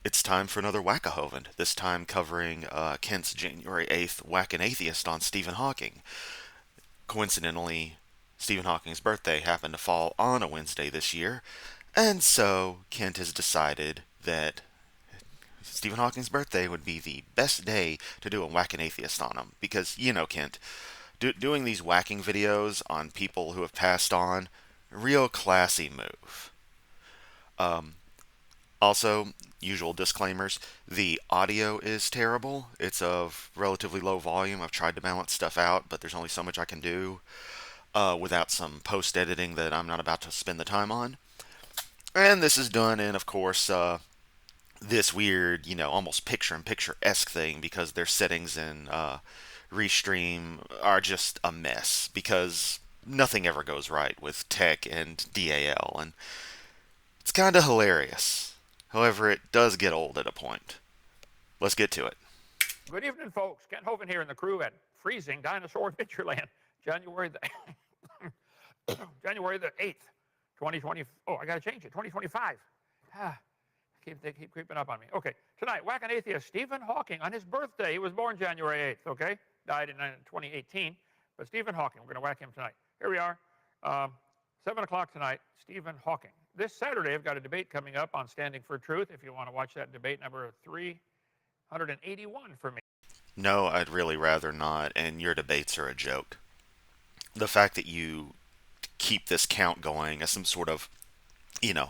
It's time for another Whack-a-Hovind, this time covering Kent's January 8th Whack an Atheist on Stephen Hawking. Coincidentally, Stephen Hawking's birthday happened to fall on a Wednesday this year, and so Kent has decided that Stephen Hawking's birthday would be the best day to do a Whack an Atheist on him. Because, Kent, doing these whacking videos on people who have passed on, real classy move. Um, Also, usual disclaimers, the audio is terrible. It's of relatively low volume. I've tried to balance stuff out, but there's only so much I can do without some post editing that I'm not about to spend the time on. And this is done in, of course, this weird, almost picture in picture esque thing because their settings in Restream are just a mess because nothing ever goes right with tech and DAL, and it's kind of hilarious. However, it does get old at a point. Let's get to it. Good evening, folks. Kent Hovind here in the crew at freezing dinosaur Adventureland, January the January the 8th, 2020. Oh, I got to change it. 2025. They keep creeping up on me. Okay, tonight, Whack an Atheist Stephen Hawking on his birthday. He was born January 8th. Okay, died in 2018. But Stephen Hawking, we're going to whack him tonight. Here we are, 7 o'clock tonight. Stephen Hawking. This Saturday, I've got a debate coming up on Standing for Truth. If you want to watch that debate, number 381 for me. No, I'd really rather not, and your debates are a joke. The fact that you keep this count going as some sort of, you know,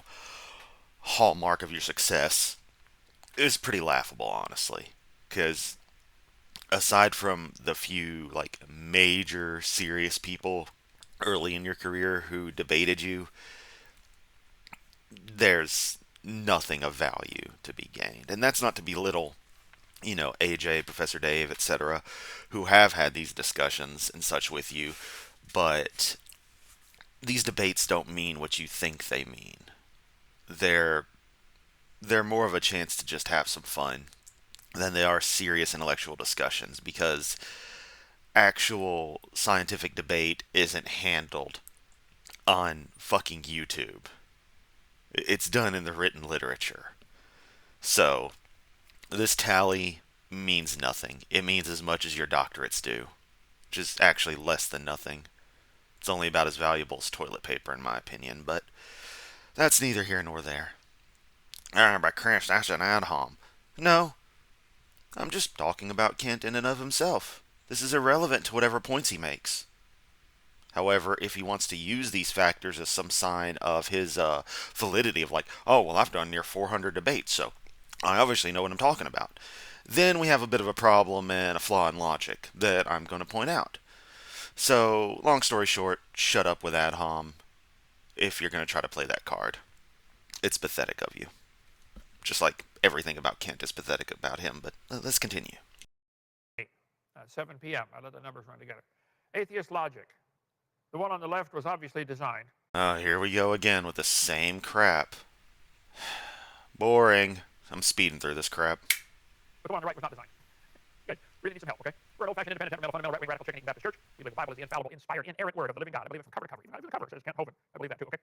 hallmark of your success is pretty laughable, honestly. Because aside from the few, like, major serious people early in your career who debated you, there's nothing of value to be gained. And that's not to belittle, AJ, Professor Dave, etc., who have had these discussions and such with you, but these debates don't mean what you think they mean. They're they're more of a chance to just have some fun than they are serious intellectual discussions because actual scientific debate isn't handled on fucking YouTube. It's done in the written literature. So, this tally means nothing. It means as much as your doctorates do, which is actually less than nothing. It's only about as valuable as toilet paper, in my opinion, but that's neither here nor there. But Chris, that's an ad hom. No, I'm just talking about Kent in and of himself. This is irrelevant to whatever points he makes. However, if he wants to use these factors as some sign of his validity of like, oh, well, I've done near 400 debates, so I obviously know what I'm talking about, then we have a bit of a problem and a flaw in logic that I'm going to point out. So, long story short, shut up with ad hom if you're going to try to play that card. It's pathetic of you. Just like everything about Kent is pathetic about him, but let's continue. 7 p.m. I let the numbers run together. Atheist logic. The one on the left was obviously designed. Here we go again with the same crap. Boring. I'm speeding through this crap. But the one on the right was not designed. Good. Really need some help, okay? We're an old-fashioned, independent, fundamental, right-wing, radical, chicken-eating Baptist church. We believe the Bible is the infallible, inspired, inerrant word of the living God. I believe it from cover to cover. Even the cover says Kent Hovind. I believe that too, okay?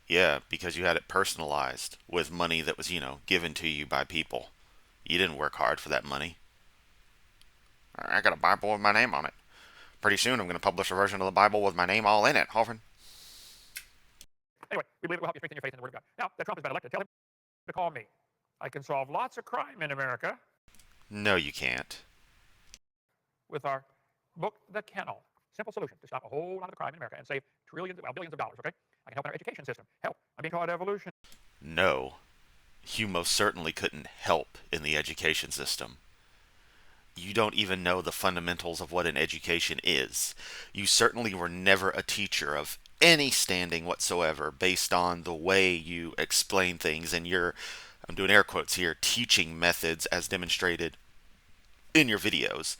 Yeah, because you had it personalized with money that was, given to you by people. You didn't work hard for that money. I got a Bible with my name on it. Pretty soon I'm going to publish a version of the Bible with my name all in it, Hovind. Anyway, we believe it will help you strengthen your faith in the Word of God. Now that Trump has been elected, tell him to call me. I can solve lots of crime in America. No, you can't. With our book, The Kennel. Simple solution to stop a whole lot of the crime in America and save trillions, well, billions of dollars, okay? I can help in our education system. Help. I'm being taught evolution. No. You most certainly couldn't help in the education system. You don't even know the fundamentals of what an education is. You certainly were never a teacher of any standing whatsoever based on the way you explain things and your, I'm doing air quotes here, teaching methods as demonstrated in your videos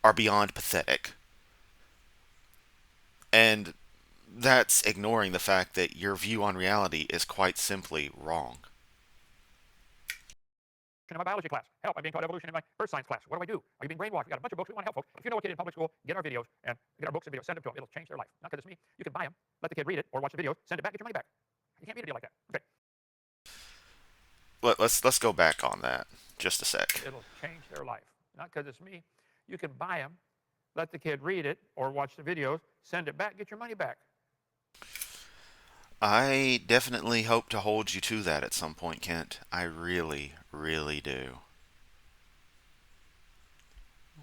are beyond pathetic. And that's ignoring the fact that your view on reality is quite simply wrong. In my biology class. Help. I'm being taught evolution in my earth science class. What do I do? Are you being brainwashed? We got a bunch of books. We want to help folks. If you know a kid in public school, get our videos and get our books and videos. Send them to them. It'll change their life. Not because it's me. You can buy them, let the kid read it, or watch the videos, send it back, get your money back. You can't beat a deal like that. Okay. let's go back on that just a sec. It'll change their life. Not because it's me. You can buy them, let the kid read it or watch the videos, send it back, get your money back. I definitely hope to hold you to that at some point, Kent. I really, really do.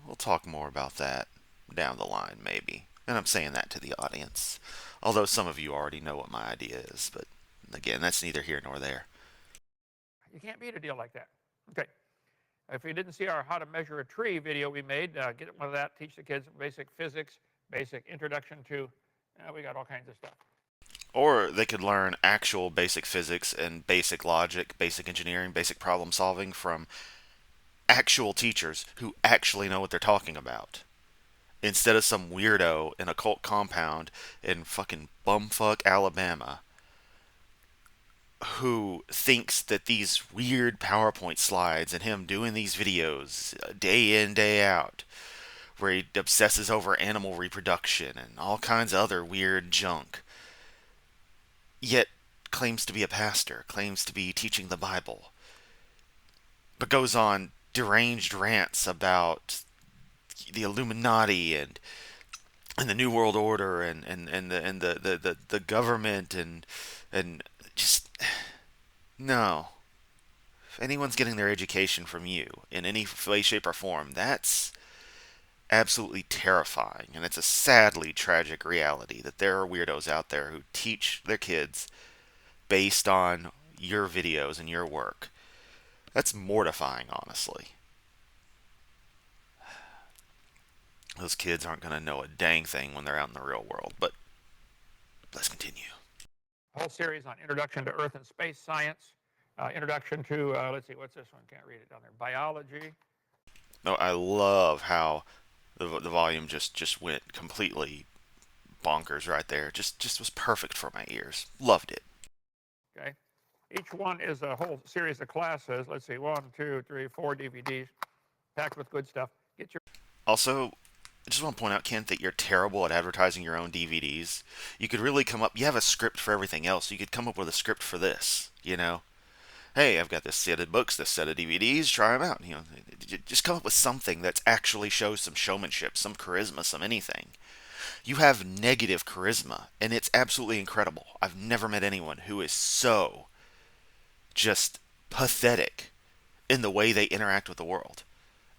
We'll talk more about that down the line, maybe. And I'm saying that to the audience. Although some of you already know what my idea is, but again, that's neither here nor there. You can't beat a deal like that. Okay. If you didn't see our How to Measure a Tree video we made, get one of that, teach the kids basic physics, basic introduction to, we got all kinds of stuff. Or they could learn actual basic physics and basic logic, basic engineering, basic problem solving from actual teachers who actually know what they're talking about. Instead of some weirdo in a cult compound in fucking bumfuck Alabama who thinks that these weird PowerPoint slides and him doing these videos day in, day out, where he obsesses over animal reproduction and all kinds of other weird junk, yet claims to be a pastor, claims to be teaching the Bible, but goes on deranged rants about the Illuminati and the New World Order and the government and just no. If anyone's getting their education from you in any way, shape, or form, that's absolutely terrifying, and it's a sadly tragic reality that there are weirdos out there who teach their kids based on your videos and your work. That's mortifying, honestly. Those kids aren't going to know a dang thing when they're out in the real world, but let's continue. Whole series on Introduction to Earth and Space Science, Introduction to, let's see, what's this one? Can't read it down there. Biology. No, I love how the volume just went completely bonkers right there. Just was perfect for my ears. Loved it. Okay. Each one is a whole series of classes. Let's see, 1, 2, 3, 4 DVDs packed with good stuff. Get your. Also, I just want to point out, Kent, that you're terrible at advertising your own DVDs. You could really come up. You have a script for everything else. You could come up with a script for this. You know, hey, I've got this set of books, this set of DVDs. Try them out. You know, just come up with something that actually shows some showmanship, some charisma, some anything. You have negative charisma, and it's absolutely incredible. I've never met anyone who is so just pathetic in the way they interact with the world.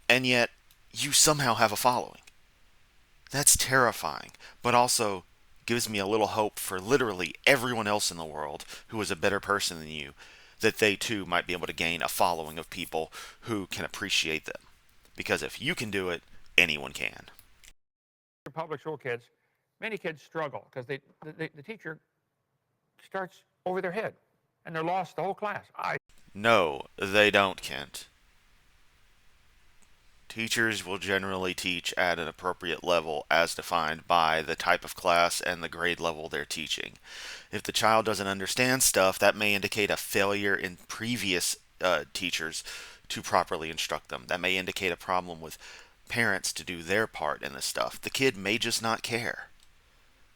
And yet, you somehow have a following. That's terrifying, but also gives me a little hope for literally everyone else in the world who is a better person than you, that they too might be able to gain a following of people who can appreciate them. Because if you can do it, anyone can. Public school kids, many kids struggle because the teacher starts over their head and they're lost the whole class. No, they don't, Kent. Teachers will generally teach at an appropriate level as defined by the type of class and the grade level they're teaching. If the child doesn't understand stuff, that may indicate a failure in previous teachers to properly instruct them. That may indicate a problem with parents to do their part in this stuff. The kid may just not care.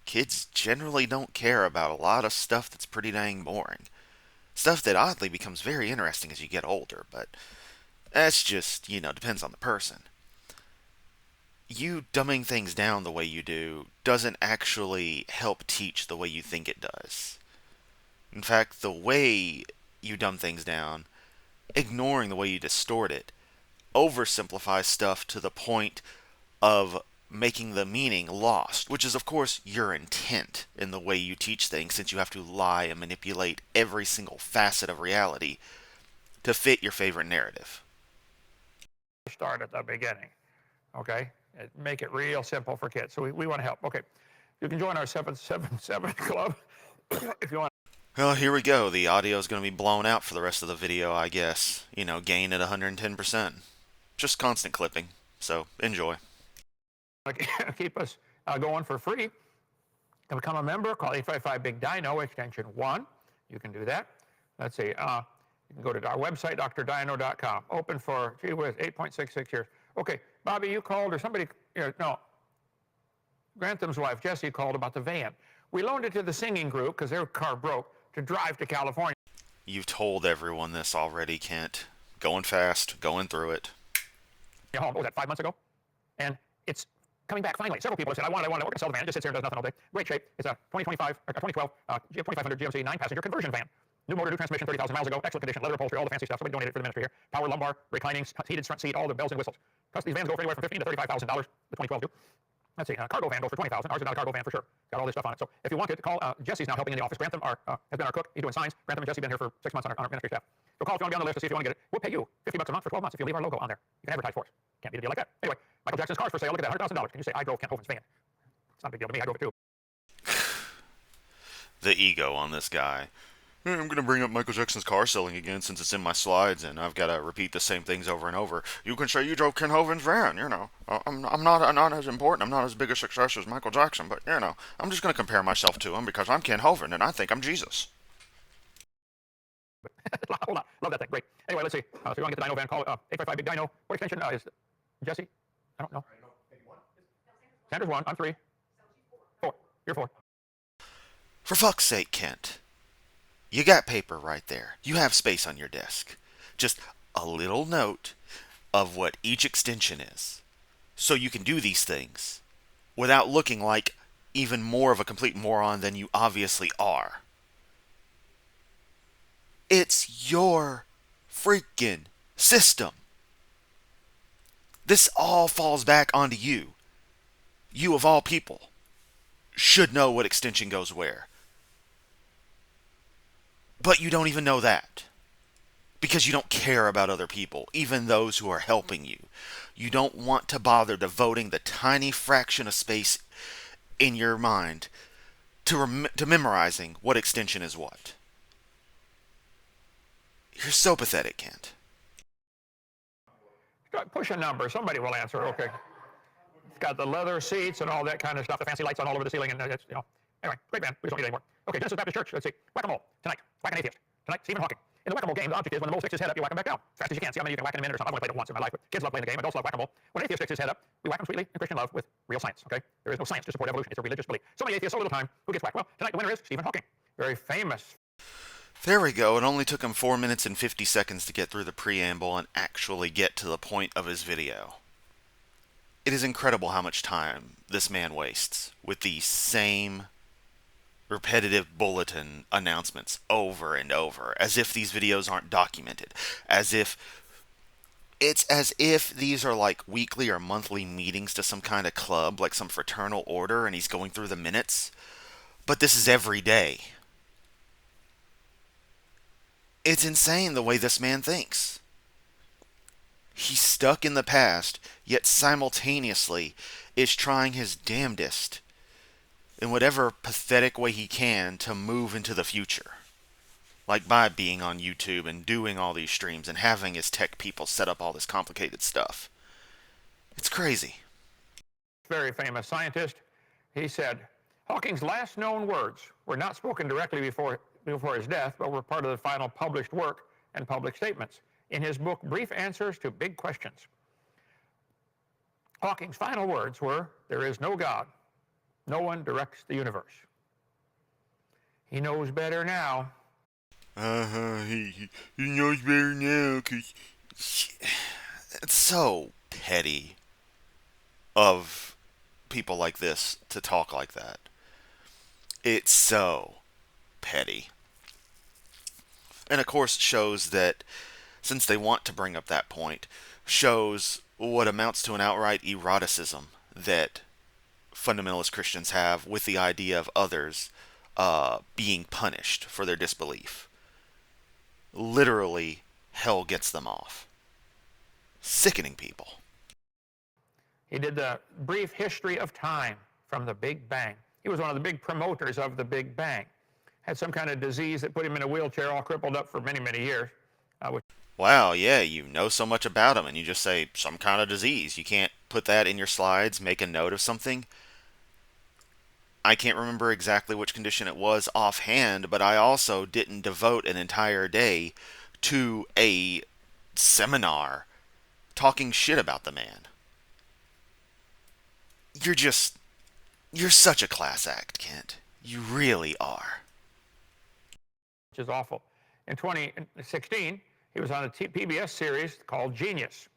Kids generally don't care about a lot of stuff that's pretty dang boring. Stuff that oddly becomes very interesting as you get older, but that's just, depends on the person. You dumbing things down the way you do doesn't actually help teach the way you think it does. In fact, the way you dumb things down, ignoring the way you distort it, oversimplifies stuff to the point of making the meaning lost, which is, of course, your intent in the way you teach things, since you have to lie and manipulate every single facet of reality to fit your favorite narrative. Start at the beginning, okay? And make it real simple for kids. So we want to help. Okay, you can join our 777 club if you want. Well, here we go. The audio is going to be blown out for the rest of the video, I guess. Gain at 110%. Just constant clipping. So, enjoy. Keep us going for free. To become a member, call 855-BIG-DINO, extension 1. You can do that. Let's see. You can go to our website, drdino.com. Open for, 8.66 years. Okay, Bobby, you called, or somebody, no. Grantham's wife, Jessie, called about the van. We loaned it to the singing group, because their car broke, to drive to California. You've told everyone this already, Kent. Going fast, going through it. Home, what was that, 5 months ago? And it's coming back finally. Several people have said, I want it. We're going to sell the van. It just sits here and does nothing all day. Great shape. It's a 2025, or 2012 2500 GMC 9-passenger conversion van. New motor, new transmission, 30,000 miles ago. Excellent condition. Leather upholstery, all the fancy stuff. Somebody donated it for the ministry here. Power lumbar, reclining, heated front seat, all the bells and whistles. Plus, these vans go for anywhere from $15,000 to $35,000. The 2012 do. Let's see, a cargo van goes for $20,000. Ours is not a cargo van for sure. Got all this stuff on it. So if you want to call, Jesse's now helping in the office. Grantham has been our cook. He's doing signs. Grantham and Jesse have been here for 6 months on our ministry staff. So call if you want to be on the list to see if you want to get it. We'll pay you $50 a month for 12 months if you leave our logo on there. You can advertise for us. Can't beat a deal like that. Anyway, Michael Jackson's car's for sale. Look at that, $100,000. Can you say I drove Kent Hovind's van? It's not a big deal to me. I drove it too. The ego on this guy. "Hey, I'm going to bring up Michael Jackson's car selling again since it's in my slides, and I've got to repeat the same things over and over. You can say you drove Ken Hovind's van, you know. I'm not as important. I'm not as big a success as Michael Jackson, but, you know, I'm just going to compare myself to him because I'm Ken Hovind, and I think I'm Jesus." Hold on. Love that thing. Great. Anyway, let's see. So you want to get the Dino van, call it 855 Big Dino. What extension is Jesse? I don't know. Sanders 1. I'm 3. 4. You're 4. For fuck's sake, Kent. You got paper right there. You have space on your desk. Just a little note of what each extension is. So you can do these things without looking like even more of a complete moron than you obviously are. It's your freaking system. This all falls back onto you. You, of all people, should know what extension goes where. But you don't even know that. Because you don't care about other people, even those who are helping you. You don't want to bother devoting the tiny fraction of space in your mind to memorizing what extension is what. You're so pathetic, Kent. Push a number. Somebody will answer. Okay. It's got the leather seats and all that kind of stuff. The fancy lights on all over the ceiling, and it's, you know. Anyway, great man. We just don't need it anymore. Okay, Genesis Baptist Church. Let's see. Whack-a-mole tonight. Whack an atheist. Tonight, Stephen Hawking. In the whack-a-mole game, the object is when the mole sticks his head up, you whack him back down as fast as you can. See how many you can whack in a minute or something. I've only played it once in my life, but kids love playing the game. Adults love whack-a-mole. When an atheist sticks his head up, we whack him sweetly in Christian love with real science. Okay? There is no science to support evolution. It's a religious belief. So many atheists, so little time. Who gets whacked? Well, tonight the winner is Stephen Hawking. Very famous. There we go. It only took him 4 minutes and 50 seconds to get through the preamble and actually get to the point of his video. It is incredible how much time this man wastes with these same repetitive bulletin announcements over and over, as if these videos aren't documented, as if these are like weekly or monthly meetings to some kind of club, like some fraternal order, and he's going through the minutes. But this is every day. It's insane the way this man thinks. He's stuck in the past, yet simultaneously is trying his damnedest in whatever pathetic way he can to move into the future. Like by being on YouTube and doing all these streams and having his tech people set up all this complicated stuff. It's crazy. Very famous scientist. He said, Hawking's last known words were not spoken directly before his death, but were part of the final published work and public statements in his book, Brief Answers to Big Questions. Hawking's final words were, "There is no God. No one directs the universe." He knows better now. He knows better now, 'cause it's so petty of people like this to talk like that. It's so petty. And of course shows that, since they want to bring up that point, shows what amounts to an outright eroticism that fundamentalist Christians have with the idea of others being punished for their disbelief. Literally, hell gets them off. Sickening people. He did the brief history of time from the Big Bang. He was one of the big promoters of the Big Bang. Had some kind of disease that put him in a wheelchair, all crippled up for many, many years. Wow, yeah, you know so much about him, and you just say some kind of disease. You can't put that in your slides, make a note of something. I can't remember exactly which condition it was offhand, but I also didn't devote an entire day to a seminar talking shit about the man. You're such a class act, Kent. You really are. Which is awful. in 2016, he was on a PBS series called Genius.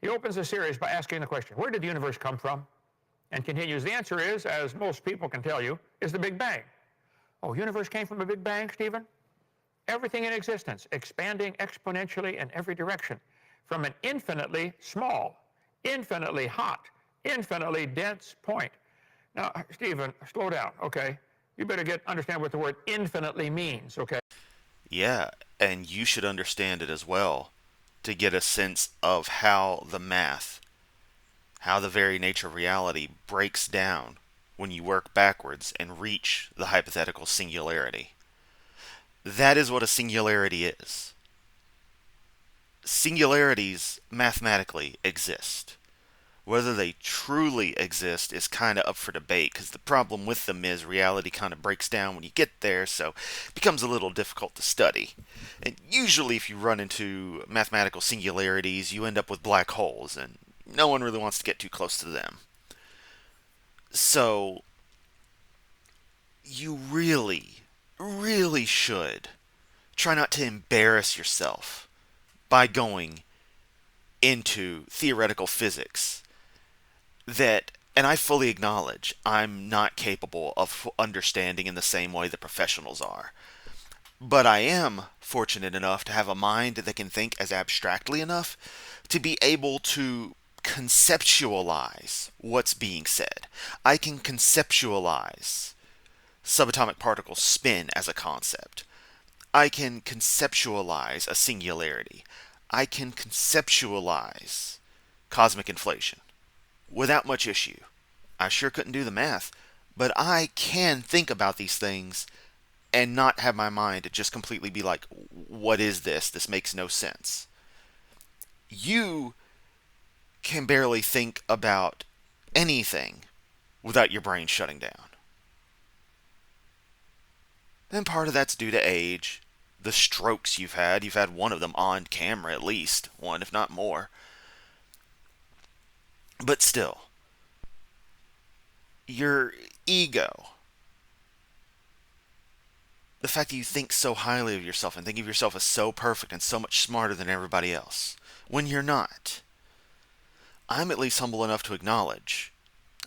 He opens the series by asking the question, where did the universe come from? And continues, the answer is, as most people can tell you, is the Big Bang. Oh, universe came from a Big Bang, Stephen? Everything in existence, expanding exponentially in every direction, from an infinitely small, infinitely hot, infinitely dense point. Now, Stephen, slow down, okay? You better understand what the word infinitely means, okay? Yeah, and you should understand it as well to get a sense of how the math, how the very nature of reality breaks down when you work backwards and reach the hypothetical singularity. That is what a singularity is. Singularities mathematically exist. Whether they truly exist is kind of up for debate, because the problem with them is reality kind of breaks down when you get there, so it becomes a little difficult to study. And usually if you run into mathematical singularities, you end up with black holes, and no one really wants to get too close to them. So, you really, really should try not to embarrass yourself by going into theoretical physics that, and I fully acknowledge, I'm not capable of understanding in the same way the professionals are. But I am fortunate enough to have a mind that can think as abstractly enough to be able to conceptualize what's being said. I can conceptualize subatomic particle spin as a concept. I can conceptualize a singularity. I can conceptualize cosmic inflation without much issue. I sure couldn't do the math, but I can think about these things and not have my mind just completely be like, what is this? This makes no sense. You can barely think about anything without your brain shutting down. And part of that's due to age, the strokes you've had. You've had one of them on camera, at least one, if not more. But still, your ego, the fact that you think so highly of yourself and think of yourself as so perfect and so much smarter than everybody else, when you're not. I'm at least humble enough to acknowledge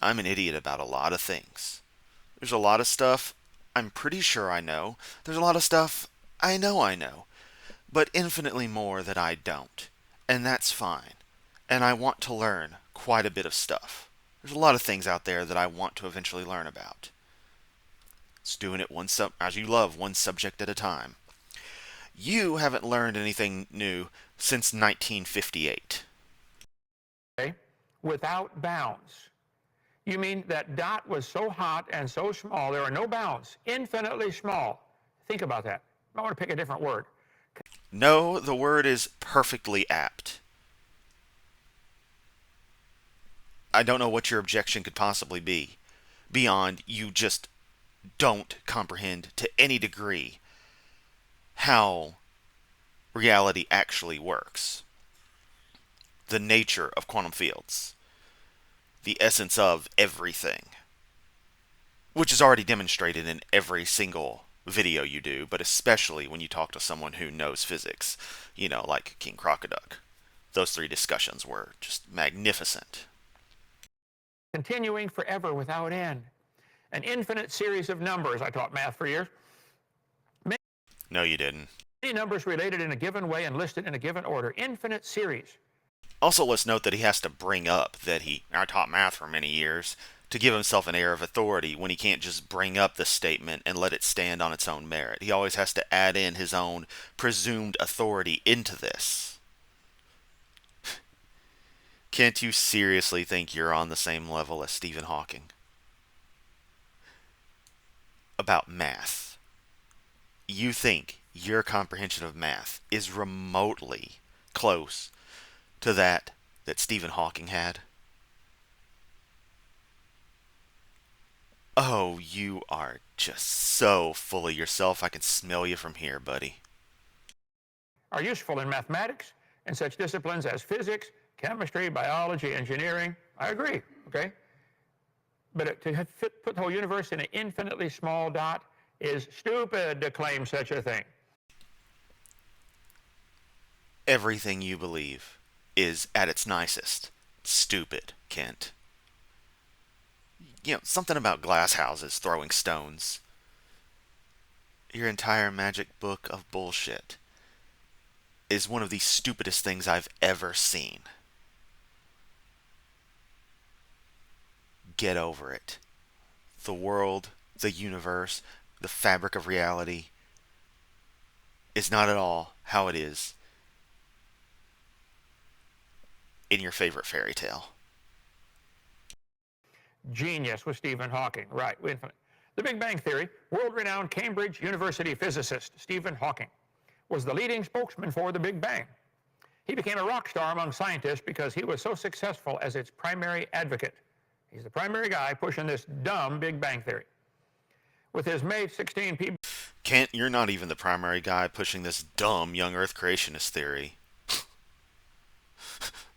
I'm an idiot about a lot of things. There's a lot of stuff I'm pretty sure I know. There's a lot of stuff I know. But infinitely more that I don't. And that's fine. And I want to learn quite a bit of stuff. There's a lot of things out there that I want to eventually learn about. It's doing it as you love, one subject at a time. You haven't learned anything new since 1958. Okay? Without bounds. You mean that dot was so hot and so small, there are no bounds, infinitely small. Think about that. I want to pick a different word. No, the word is perfectly apt. I don't know what your objection could possibly be, beyond you just don't comprehend to any degree how reality actually works. The nature of quantum fields. The essence of everything. Which is already demonstrated in every single video you do, but especially when you talk to someone who knows physics. You know, like King Crocoduck. Those three discussions were just magnificent. Continuing forever without end. An infinite series of numbers. I taught math for years. No, you didn't. Many numbers related in a given way and listed in a given order. Infinite series. Also, let's note that he has to bring up that I taught math for many years to give himself an air of authority when he can't just bring up the statement and let it stand on its own merit. He always has to add in his own presumed authority into this. Can't you seriously think you're on the same level as Stephen Hawking? About math. You think your comprehension of math is remotely close to that Stephen Hawking had? Oh, you are just so full of yourself. I can smell you from here, buddy. Are useful in mathematics and such disciplines as physics, chemistry, biology, engineering. I agree, okay? But to put the whole universe in an infinitely small dot is stupid to claim such a thing. everything you believe is, at its nicest, stupid, Kent. Something about glass houses throwing stones. Your entire magic book of bullshit is one of the stupidest things I've ever seen. Get over it. The world, the universe, the fabric of reality is not at all how it is in your favorite fairy tale. Genius was Stephen Hawking, right? The Big Bang Theory, world-renowned Cambridge University physicist Stephen Hawking was the leading spokesman for the Big Bang. He became a rock star among scientists because he was so successful as its primary advocate. He's the primary guy pushing this dumb Big Bang Theory. With his May 16 P. Kent, you're not even the primary guy pushing this dumb young Earth creationist theory.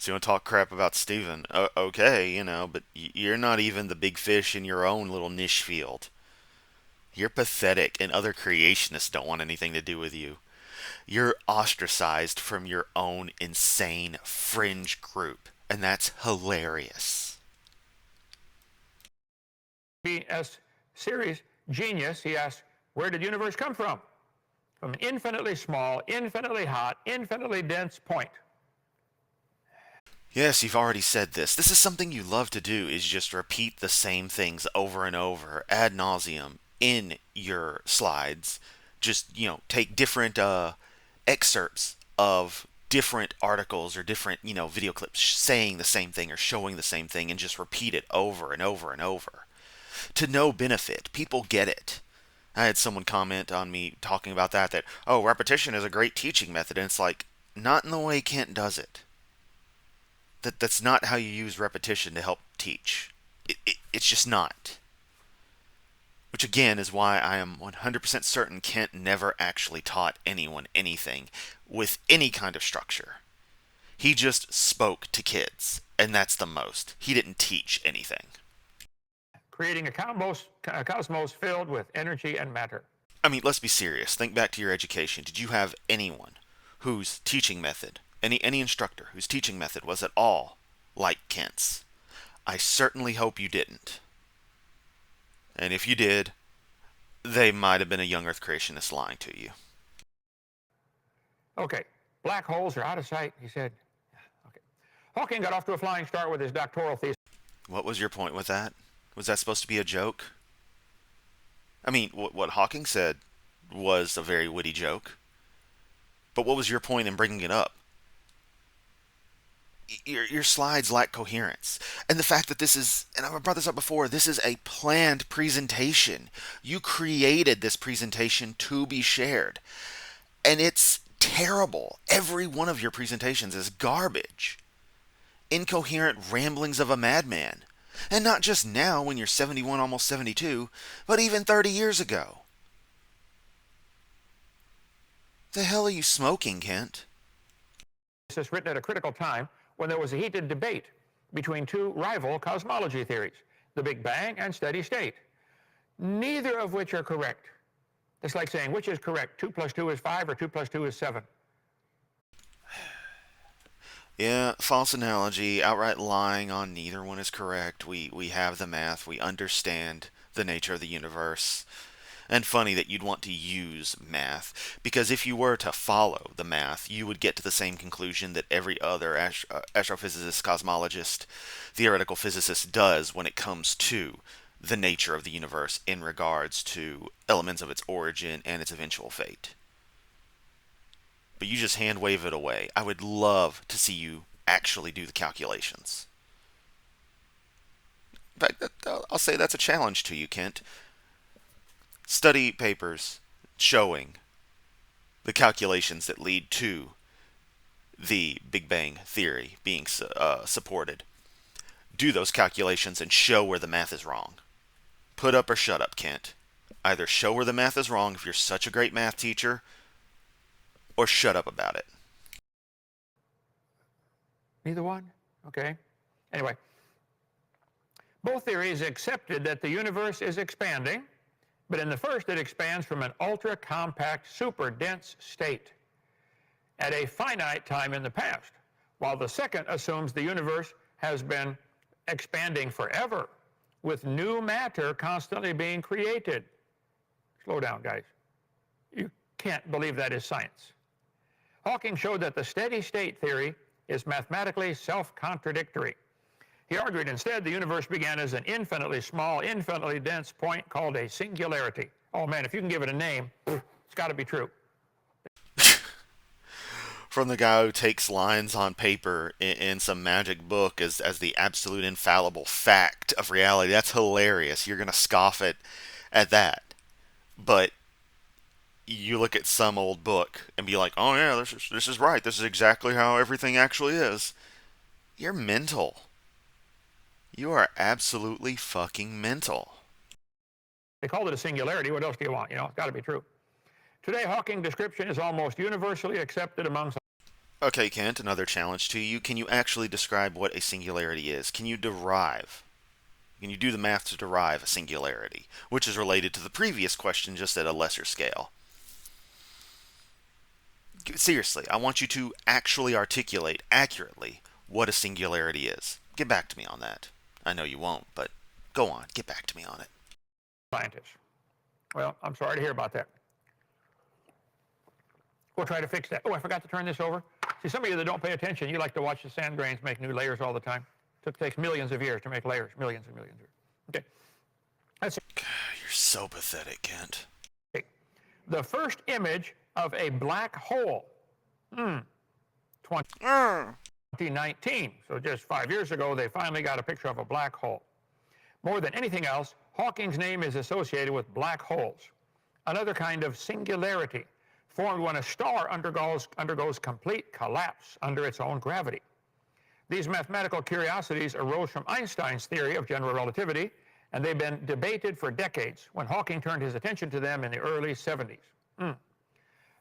So you want to talk crap about Stephen? Okay, but you're not even the big fish in your own little niche field. You're pathetic, and other creationists don't want anything to do with you. You're ostracized from your own insane fringe group, and that's hilarious. BS series Genius, he asks, where did the universe come from? From an infinitely small, infinitely hot, infinitely dense point. Yes, you've already said this. This is something you love to do, is just repeat the same things over and over, ad nauseum, in your slides. Just, take different excerpts of different articles or different, video clips saying the same thing or showing the same thing and just repeat it over and over and over. To no benefit. People get it. I had someone comment on me talking about that, oh, repetition is a great teaching method, and it's like, not in the way Kent does it. That's not how you use repetition to help teach. It's just not. Which again is why I am 100% certain Kent never actually taught anyone anything with any kind of structure. He just spoke to kids, and that's the most. He didn't teach anything. Creating a cosmos filled with energy and matter. I mean, let's be serious. Think back to your education. Did you have anyone whose teaching method, any instructor whose teaching method was at all like Kent's? I certainly hope you didn't. And if you did, they might have been a young Earth creationist lying to you. Okay, black holes are out of sight, he said. Okay. Hawking got off to a flying start with his doctoral thesis. What was your point with that? Was that supposed to be a joke? I mean, what Hawking said was a very witty joke. But what was your point in bringing it up? Your slides lack coherence. And the fact that this is, and I've brought this up before, this is a planned presentation. You created this presentation to be shared. And it's terrible. Every one of your presentations is garbage. Incoherent ramblings of a madman. And not just now when you're 71, almost 72, but even 30 years ago. The hell are you smoking, Kent? This is written at a critical time when there was a heated debate between two rival cosmology theories, the Big Bang and steady state, neither of which are correct. It's like saying, which is correct, 2 plus 2 is 5 or 2 plus 2 is 7? Yeah, false analogy, outright lying on neither one is correct. We have the math, we understand the nature of the universe. And funny that you'd want to use math, because if you were to follow the math, you would get to the same conclusion that every other astrophysicist, cosmologist, theoretical physicist does when it comes to the nature of the universe in regards to elements of its origin and its eventual fate. But you just hand wave it away. I would love to see you actually do the calculations. In fact, I'll say that's a challenge to you, Kent. Study papers showing the calculations that lead to the Big Bang theory being supported. Do those calculations and show where the math is wrong. Put up or shut up, Kent. Either show where the math is wrong if you're such a great math teacher, or shut up about it. Neither one? Okay. Anyway, both theories accepted that the universe is expanding, but in the first it expands from an ultra-compact, super-dense state. at a finite time in the past, while the second assumes the universe has been expanding forever, with new matter constantly being created. Slow down, guys. You can't believe that is science. Hawking showed that the steady-state theory is mathematically self-contradictory. He argued instead the universe began as an infinitely small, infinitely dense point called a singularity. Oh man, if you can give it a name, it's got to be true. From the guy who takes lines on paper in some magic book as the absolute infallible fact of reality. That's hilarious. You're going to scoff at that. But you look at some old book and be like, oh yeah, this is right. This is exactly how everything actually is. You're mental. You are absolutely fucking mental. They called it a singularity. What else do you want? It's got to be true. Today, Hawking's description is almost universally accepted among. Okay, Kent, another challenge to you. Can you actually describe what a singularity is? Can you do the math to derive a singularity, which is related to the previous question just at a lesser scale? Seriously, I want you to actually articulate accurately what a singularity is. Get back to me on that. I know you won't, but go on, get back to me on it. Scientists. Well, I'm sorry to hear about that. We'll try to fix that. Oh, I forgot to turn this over. See, some of you that don't pay attention, you like to watch the sand grains make new layers all the time. It takes millions of years to make layers, millions and millions of years. Okay. You're so pathetic, Kent. Okay. The first image of a black hole. 2019. So just 5 years ago, they finally got a picture of a black hole. More than anything else, Hawking's name is associated with black holes, another kind of singularity formed when a star undergoes complete collapse under its own gravity. These mathematical curiosities arose from Einstein's theory of general relativity, and they've been debated for decades when Hawking turned his attention to them in the early 70s.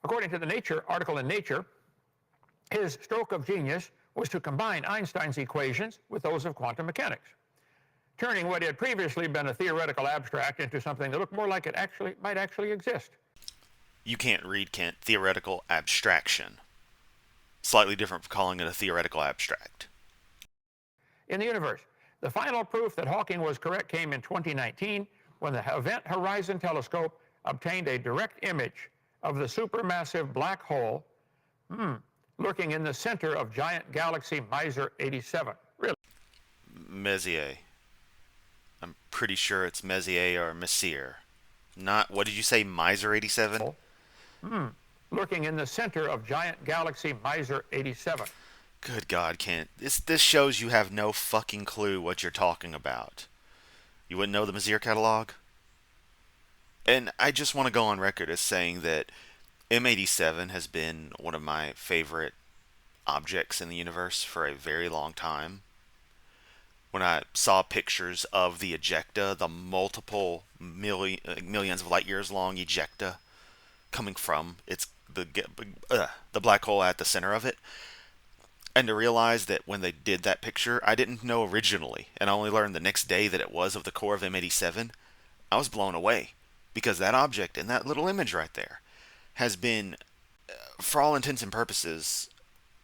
According to the article in Nature, his stroke of genius was to combine Einstein's equations with those of quantum mechanics, turning what had previously been a theoretical abstract into something that looked more like it might actually exist. You can't read, Kent, theoretical abstraction. Slightly different from calling it a theoretical abstract. In the universe, the final proof that Hawking was correct came in 2019 when the Event Horizon Telescope obtained a direct image of the supermassive black hole lurking in the center of giant galaxy Messier 87. Really? Messier. I'm pretty sure it's Messier or Messier. Not, what did you say, Messier 87? Lurking in the center of giant galaxy Messier 87. Good God, Kent. This shows you have no fucking clue what you're talking about. You wouldn't know the Messier catalog? And I just want to go on record as saying that M87 has been one of my favorite objects in the universe for a very long time. When I saw pictures of the ejecta, the multiple millions of light years long ejecta coming from the black hole at the center of it, and to realize that when they did that picture, I didn't know originally, and I only learned the next day that it was of the core of M87, I was blown away, because that object in that little image right there has been, for all intents and purposes,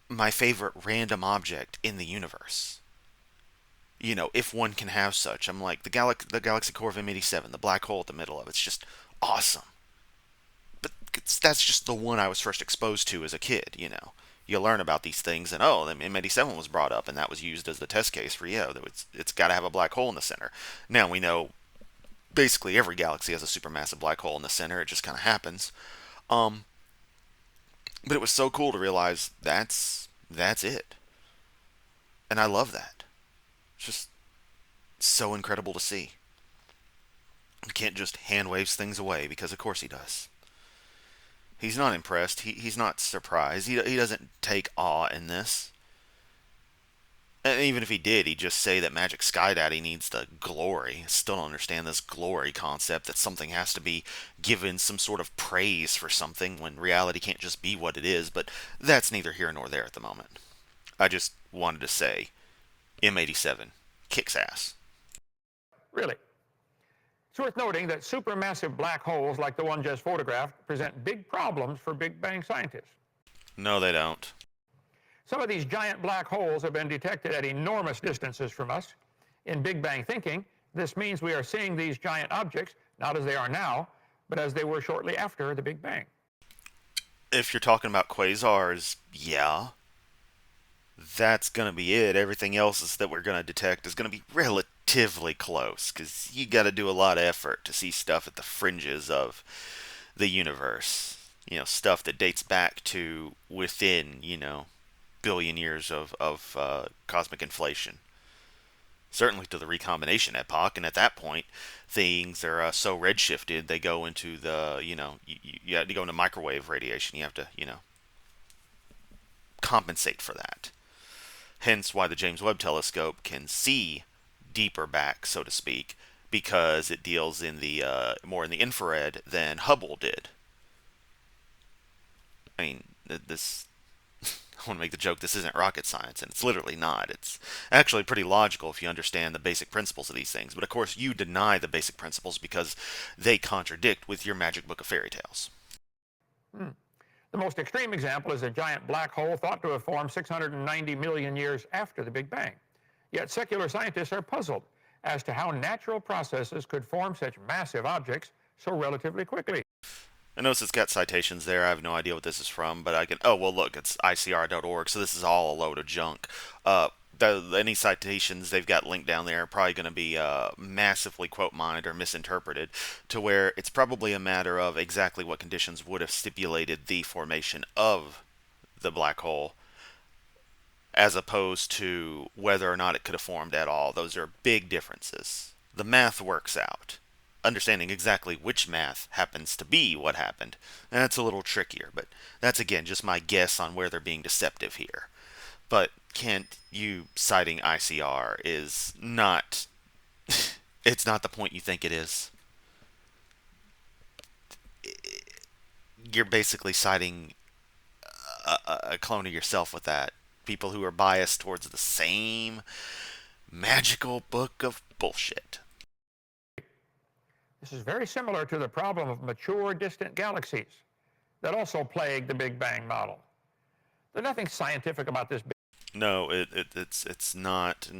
my favorite random object in the universe. If one can have such. I'm like, the galaxy core of M87, the black hole at the middle of it's just awesome. But that's just the one I was first exposed to as a kid, You learn about these things, and M87 was brought up, and that was used as the test case for, it's got to have a black hole in the center. Now we know basically every galaxy has a supermassive black hole in the center. It just kind of happens. But it was so cool to realize that's it. And I love that. It's just so incredible to see. You can't just hand waves things away, because of course he does. He's not impressed. He's not surprised. He doesn't take awe in this. And even if he did, he'd just say that Magic Sky Daddy needs the glory. I still don't understand this glory concept, that something has to be given some sort of praise for something when reality can't just be what it is, but that's neither here nor there at the moment. I just wanted to say, M87 kicks ass. Really? It's worth noting that supermassive black holes like the one just photographed present big problems for Big Bang scientists. No, they don't. Some of these giant black holes have been detected at enormous distances from us. In Big Bang thinking, this means we are seeing these giant objects not as they are now, but as they were shortly after the Big Bang. If you're talking about quasars, yeah, that's going to be it. Everything else that we're going to detect is going to be relatively close because you got to do a lot of effort to see stuff at the fringes of the universe. Stuff that dates back to within, billion years of cosmic inflation. Certainly to the recombination epoch, and at that point, things are so redshifted they go into the, you have to go into microwave radiation. You have to, compensate for that. Hence why the James Webb Telescope can see deeper back, so to speak, because it deals in the more in the infrared than Hubble did. I mean, this. I want to make the joke this isn't rocket science, and it's literally not. It's actually pretty logical if you understand the basic principles of these things. But of course, you deny the basic principles because they contradict with your magic book of fairy tales. The most extreme example is a giant black hole thought to have formed 690 million years after the Big Bang. Yet secular scientists are puzzled as to how natural processes could form such massive objects so relatively quickly. I notice it's got citations there. I have no idea what this is from, but I can. Oh, well, look, it's ICR.org, so this is all a load of junk. Any citations they've got linked down there are probably going to be massively quote mined or misinterpreted to where it's probably a matter of exactly what conditions would have stipulated the formation of the black hole as opposed to whether or not it could have formed at all. Those are big differences. The math works out. Understanding exactly which math happens to be what happened, that's a little trickier, but that's again just my guess on where they're being deceptive here. But Kent, you citing ICR is not it's not the point you think it is. You're basically citing a clone of yourself with that. People who are biased towards the same magical book of bullshit. This is very similar to the problem of mature distant galaxies that also plague the Big Bang model. There's nothing scientific about this. No, it's not.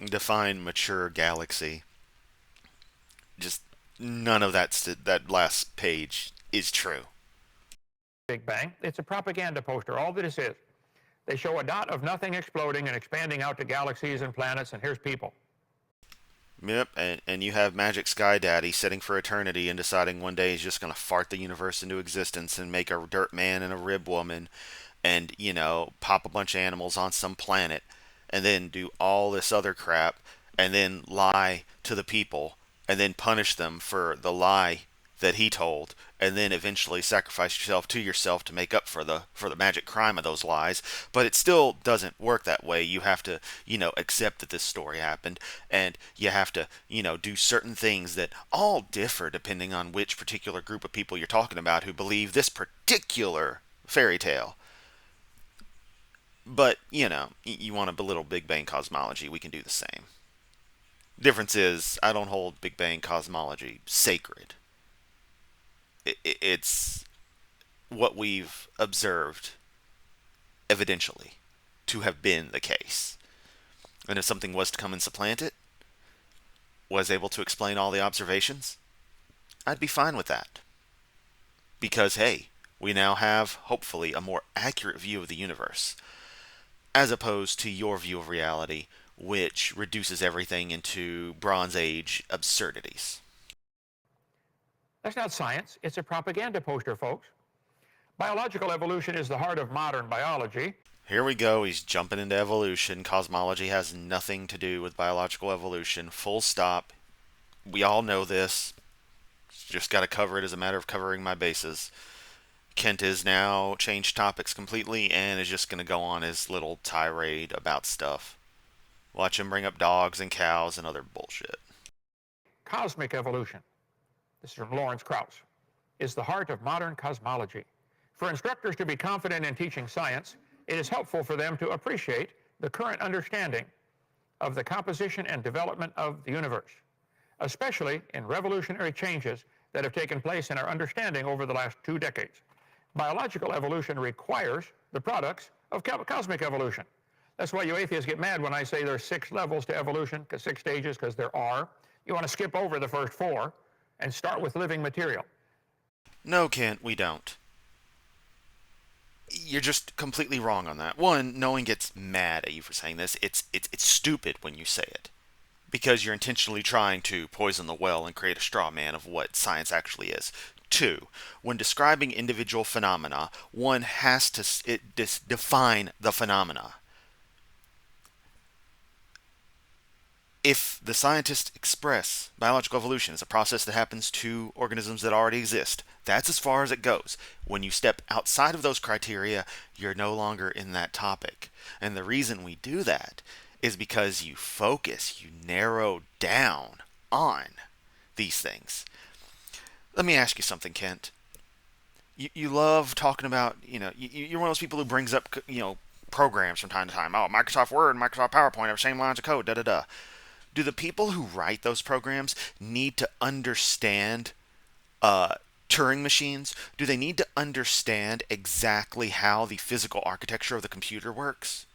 Define mature galaxy. Just none of that last page is true. Big Bang. It's a propaganda poster, all that this is. They show a dot of nothing exploding and expanding out to galaxies and planets, and here's people. Yep, and you have Magic Sky Daddy sitting for eternity and deciding one day he's just going to fart the universe into existence and make a dirt man and a rib woman and, pop a bunch of animals on some planet and then do all this other crap and then lie to the people and then punish them for the lie that he told and then eventually sacrifice yourself to make up for the magic crime of those lies. But it still doesn't work that way. You have to, accept that this story happened, and you have to, do certain things that all differ depending on which particular group of people you're talking about who believe this particular fairy tale. But, you want to belittle Big Bang cosmology, we can do the same. Difference is, I don't hold Big Bang cosmology sacred. It's what we've observed evidentially to have been the case. And if something was to come and supplant it, was able to explain all the observations, I'd be fine with that. Because, hey, we now have, hopefully, a more accurate view of the universe, as opposed to your view of reality, which reduces everything into Bronze Age absurdities. That's not science. It's a propaganda poster, folks. Biological evolution is the heart of modern biology. Here we go. He's jumping into evolution. Cosmology has nothing to do with biological evolution. Full stop. We all know this. Just got to cover it as a matter of covering my bases. Kent is now changed topics completely and is just going to go on his little tirade about stuff. Watch him bring up dogs and cows and other bullshit. Cosmic evolution, this is from Lawrence Krauss, is the heart of modern cosmology. For instructors to be confident in teaching science, it is helpful for them to appreciate the current understanding of the composition and development of the universe, especially in revolutionary changes that have taken place in our understanding over the last 2 decades. Biological evolution requires the products of cosmic evolution. That's why you atheists get mad when I say there's 6 levels to evolution, 6 stages, because there are. You want to skip over the first 4 and start with living material. No, Kent, we don't. You're just completely wrong on that. One, no one gets mad at you for saying this. It's stupid when you say it, because you're intentionally trying to poison the well and create a straw man of what science actually is. Two, when describing individual phenomena, one has to define the phenomena. If the scientists express biological evolution as a process that happens to organisms that already exist, that's as far as it goes. When you step outside of those criteria, you're no longer in that topic. And the reason we do that is because you focus, you narrow down on these things. Let me ask you something, Kent. You love talking about, you're one of those people who brings up, programs from time to time. Oh, Microsoft Word, Microsoft PowerPoint have the same lines of code, da-da-da. Do the people who write those programs need to understand Turing machines? Do they need to understand exactly how the physical architecture of the computer works?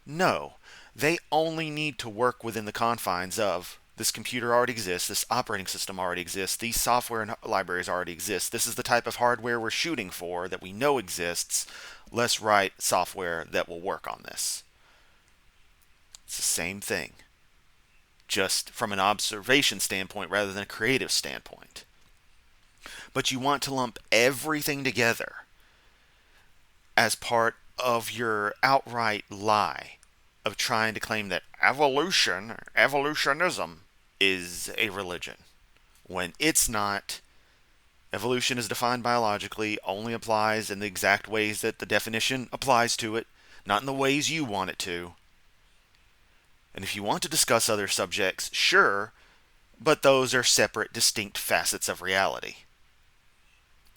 No. They only need to work within the confines of this computer already exists, this operating system already exists, these software and libraries already exist, this is the type of hardware we're shooting for that we know exists. Let's write software that will work on this. It's the same thing, just from an observation standpoint rather than a creative standpoint. But you want to lump everything together as part of your outright lie of trying to claim that evolution, or evolutionism, is a religion, when it's not. Evolution is defined biologically, only applies in the exact ways that the definition applies to it, not in the ways you want it to. And if you want to discuss other subjects, sure, but those are separate, distinct facets of reality.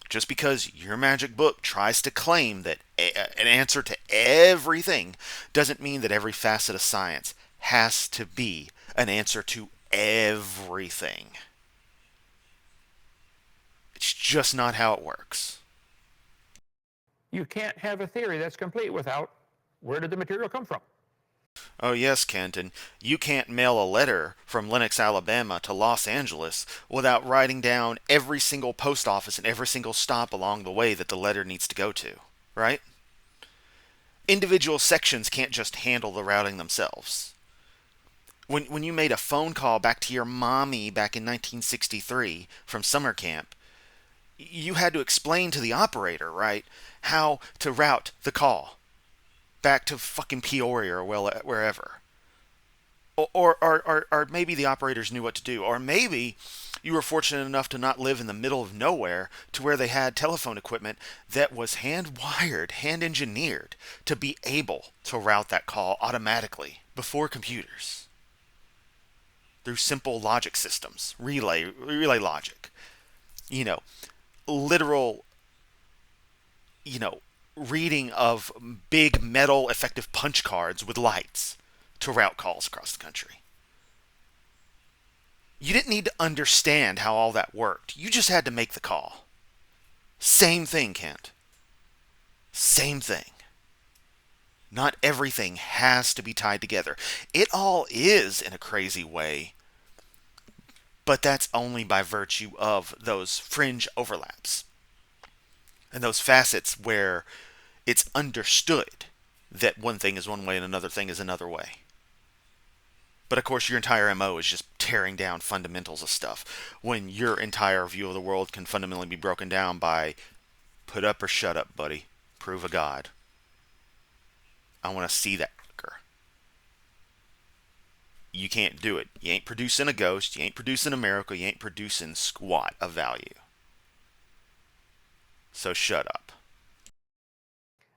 Just because your magic book tries to claim that an answer to everything doesn't mean that every facet of science has to be an answer to everything. It's just not how it works. You can't have a theory that's complete without where did the material come from? Oh yes, Kent, and you can't mail a letter from Lenox, Alabama to Los Angeles without writing down every single post office and every single stop along the way that the letter needs to go to, right? Individual sections can't just handle the routing themselves. When you made a phone call back to your mommy back in 1963 from summer camp, you had to explain to the operator, right, how to route the call back to fucking Peoria or wherever. Or maybe the operators knew what to do. Or maybe you were fortunate enough to not live in the middle of nowhere to where they had telephone equipment that was hand-wired, hand-engineered to be able to route that call automatically before computers. Through simple logic systems, relay logic. Literal, reading of big metal effective punch cards with lights to route calls across the country. You didn't need to understand how all that worked. You just had to make the call. Same thing, Kent. Same thing. Not everything has to be tied together. It all is in a crazy way, but that's only by virtue of those fringe overlaps and those facets where it's understood that one thing is one way and another thing is another way. But of course, your entire MO is just tearing down fundamentals of stuff, when your entire view of the world can fundamentally be broken down by put up or shut up, buddy. Prove a God. I want to see that fucker. You can't do it. You ain't producing a ghost. You ain't producing a miracle. You ain't producing squat of value. So shut up.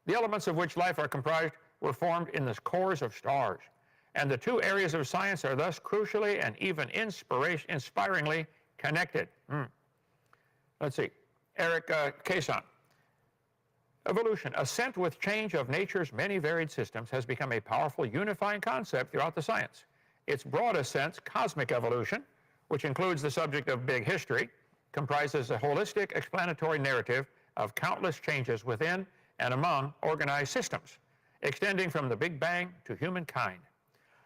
The elements of which life are comprised were formed in the cores of stars. And the two areas of science are thus crucially and even inspiringly connected. Let's see. Eric Cason. Evolution, ascent with change of nature's many varied systems, has become a powerful unifying concept throughout the science. Its broadest sense, cosmic evolution, which includes the subject of big history, comprises a holistic explanatory narrative of countless changes within and among organized systems, extending from the Big Bang to humankind.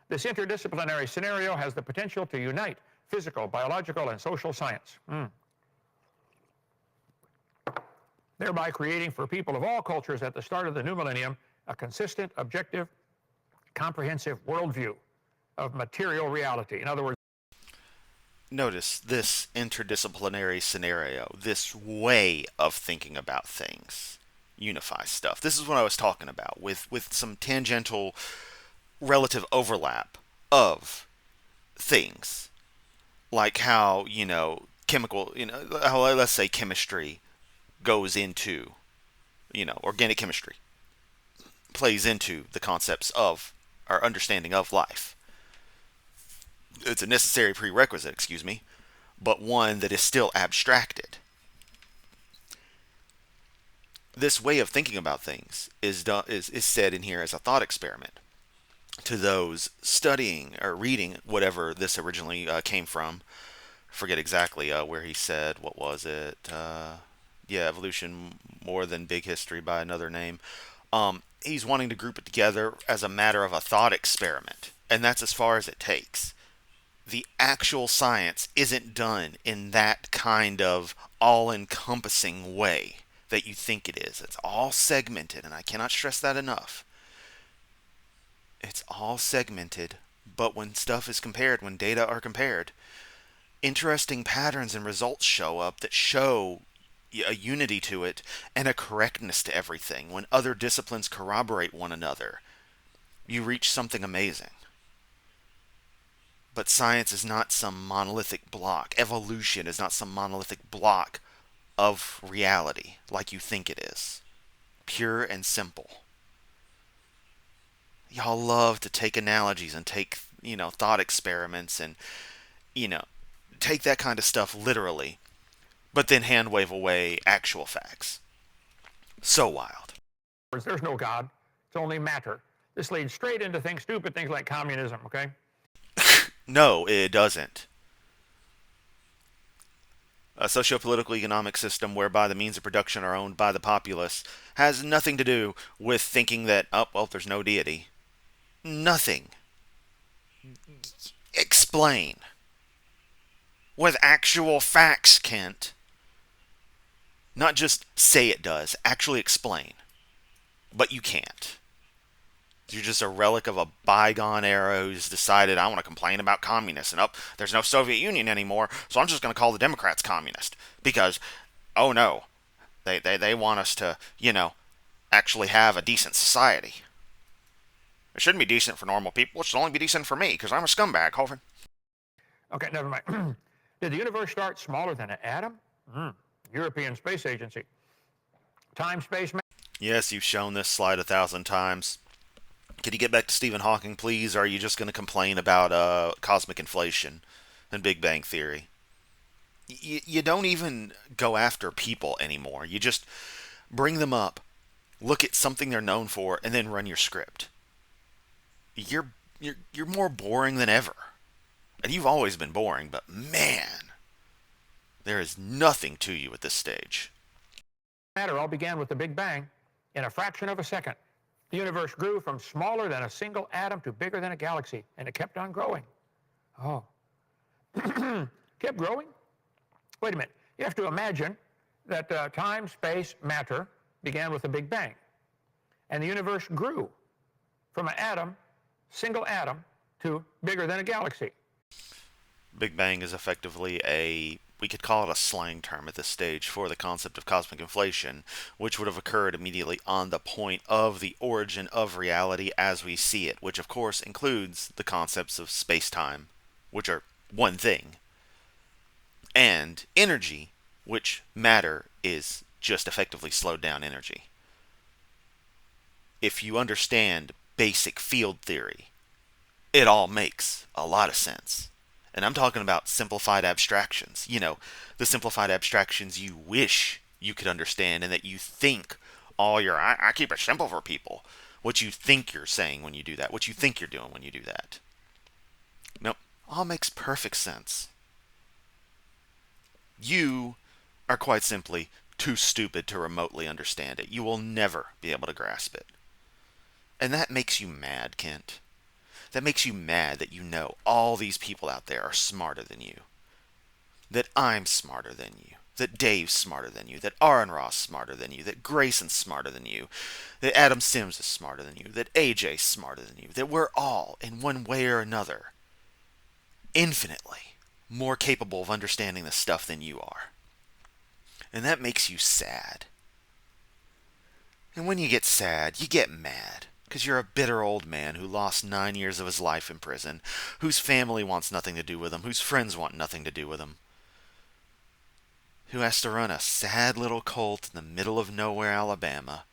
This interdisciplinary scenario has the potential to unite physical, biological, and social science, thereby creating for people of all cultures at the start of the new millennium a consistent, objective, comprehensive worldview of material reality. In other words, notice this interdisciplinary scenario, this way of thinking about things, unifies stuff. This is what I was talking about with some tangential relative overlap of things, like how, chemical, how, let's say, chemistry goes into, organic chemistry plays into the concepts of our understanding of life. It's a necessary prerequisite, but one that is still abstracted. This way of thinking about things is said in here as a thought experiment to those studying or reading whatever this originally came from. Forget exactly where he said, what was it? Evolution More Than Big History by another name. He's wanting to group it together as a matter of a thought experiment, and that's as far as it takes. The actual science isn't done in that kind of all-encompassing way that you think it is. It's all segmented, and I cannot stress that enough. It's all segmented, but when stuff is compared, when data are compared, interesting patterns and results show up that show a unity to it and a correctness to everything. When other disciplines corroborate one another, you reach something amazing. But science is not some monolithic block. Evolution is not some monolithic block of reality like you think it is. Pure and simple. Y'all love to take analogies and take, thought experiments and, take that kind of stuff literally, but then hand wave away actual facts. So wild. There's no God. It's only matter. This leads straight into stupid things like communism, okay? No, it doesn't. A socio-political economic system whereby the means of production are owned by the populace has nothing to do with thinking that, there's no deity. Nothing. Explain. With actual facts, Kent. Not just say it does. Actually explain. But you can't. You're just a relic of a bygone era who's decided, I want to complain about communists. And there's no Soviet Union anymore, so I'm just going to call the Democrats communist. Because, oh no, they want us to, actually have a decent society. It shouldn't be decent for normal people. It should only be decent for me, because I'm a scumbag, Hovind. Okay, never mind. Did the universe start smaller than an atom? European Space Agency. Time, space... Yes, you've shown this slide 1,000 times. Can you get back to Stephen Hawking, please, or are you just going to complain about cosmic inflation and Big Bang Theory? You don't even go after people anymore. You just bring them up, look at something they're known for, and then run your script. You're more boring than ever. And you've always been boring, but man, there is nothing to you at this stage. Matter all began with the Big Bang in a fraction of a second. The universe grew from smaller than a single atom to bigger than a galaxy, and it kept on growing. Oh. Kept growing? Wait a minute. You have to imagine that time, space, matter began with the Big Bang. And the universe grew from an atom, single atom, to bigger than a galaxy. Big Bang is effectively we could call it a slang term at this stage for the concept of cosmic inflation, which would have occurred immediately on the point of the origin of reality as we see it, which of course includes the concepts of space-time, which are one thing, and energy, which matter is just effectively slowed down energy. If you understand basic field theory, it all makes a lot of sense. And I'm talking about simplified abstractions. The simplified abstractions you wish you could understand and that you think I keep it simple for people. What you think you're saying when you do that. What you think you're doing when you do that. Nope. All makes perfect sense. You are quite simply too stupid to remotely understand it. You will never be able to grasp it. And that makes you mad, Kent. That makes you mad that you know all these people out there are smarter than you. That I'm smarter than you. That Dave's smarter than you. That Aaron Ross is smarter than you. That Grayson's smarter than you. That Adam Sims is smarter than you. That AJ's smarter than you. That we're all, in one way or another, infinitely more capable of understanding this stuff than you are. And that makes you sad. And when you get sad, you get mad. Because you're a bitter old man who lost 9 years of his life in prison, whose family wants nothing to do with him, whose friends want nothing to do with him, who has to run a sad little cult in the middle of nowhere, Alabama,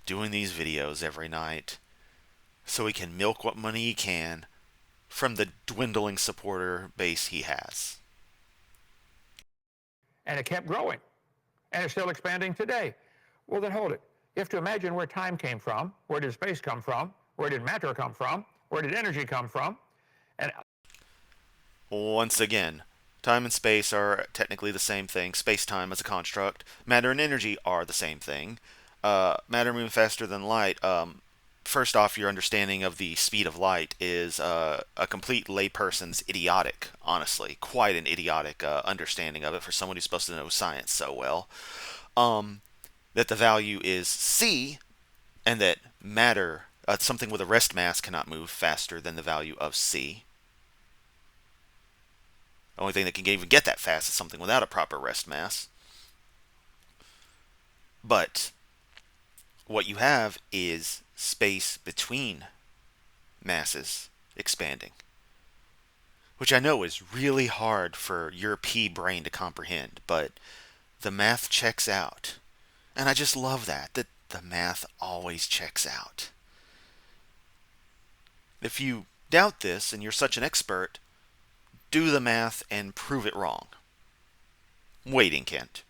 doing these videos every night so he can milk what money he can from the dwindling supporter base he has. And it kept growing. And it's still expanding today. Well, then hold it. You have to imagine where time came from. Where did space come from? Where did matter come from? Where did energy come from? And once again, time and space are technically the same thing. Space-time as a construct. Matter and energy are the same thing. Matter moving faster than light. First off, your understanding of the speed of light is a complete layperson's idiotic, honestly. Quite an idiotic understanding of it for someone who's supposed to know science so well. That the value is c, and that matter, something with a rest mass, cannot move faster than the value of c. The only thing that can even get that fast is something without a proper rest mass. But what you have is space between masses expanding, which I know is really hard for your pea brain to comprehend, but the math checks out. And I just love that the math always checks out. If you doubt this and you're such an expert, do the math and prove it wrong. Waiting, Kent.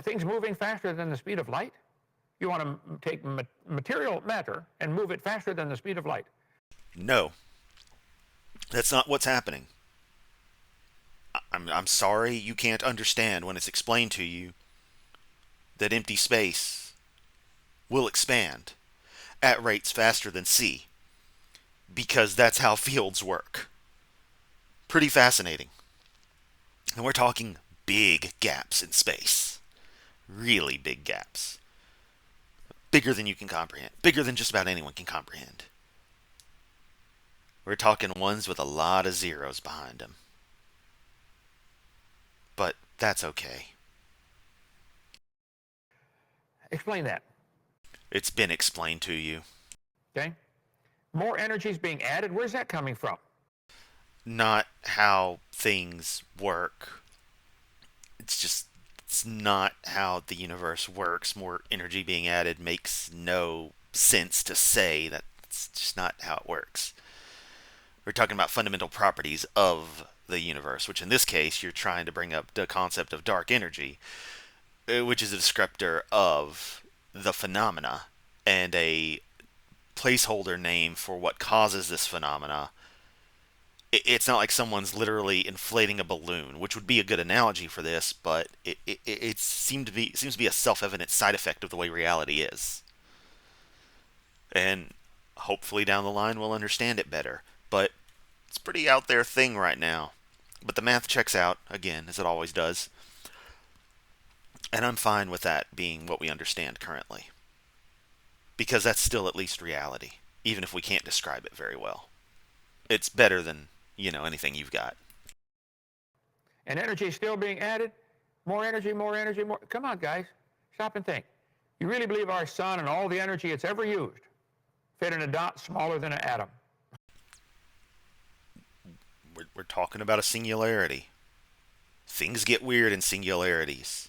things moving faster than the speed of light? You want to take material matter and move it faster than the speed of light? No. That's not what's happening. I'm sorry you can't understand when it's explained to you that empty space will expand at rates faster than c, because that's how fields work. Pretty fascinating. And we're talking big gaps in space. Really big gaps. Bigger than you can comprehend. Bigger than just about anyone can comprehend. We're talking ones with a lot of zeros behind them. But that's okay. Explain that. It's been explained to you. Okay? More energy is being added. Where's that coming from? Not how things work. It's not how the universe works. More energy being added makes no sense to say. That's just not how it works. We're talking about fundamental properties of the universe, which in this case you're trying to bring up the concept of dark energy, which is a descriptor of the phenomena and a placeholder name for what causes this phenomena. It's not like someone's literally inflating a balloon, which would be a good analogy for this, but it seems to be a self-evident side effect of the way reality is. And hopefully down the line we'll understand it better. But it's a pretty out there thing right now. But the math checks out, again, as it always does. And I'm fine with that being what we understand currently. Because that's still at least reality, even if we can't describe it very well. It's better than, anything you've got. And energy is still being added? More energy, more energy, more. Come on, guys. Stop and think. You really believe our sun and all the energy it's ever used fit in a dot smaller than an atom? We're talking about a singularity. Things get weird in singularities.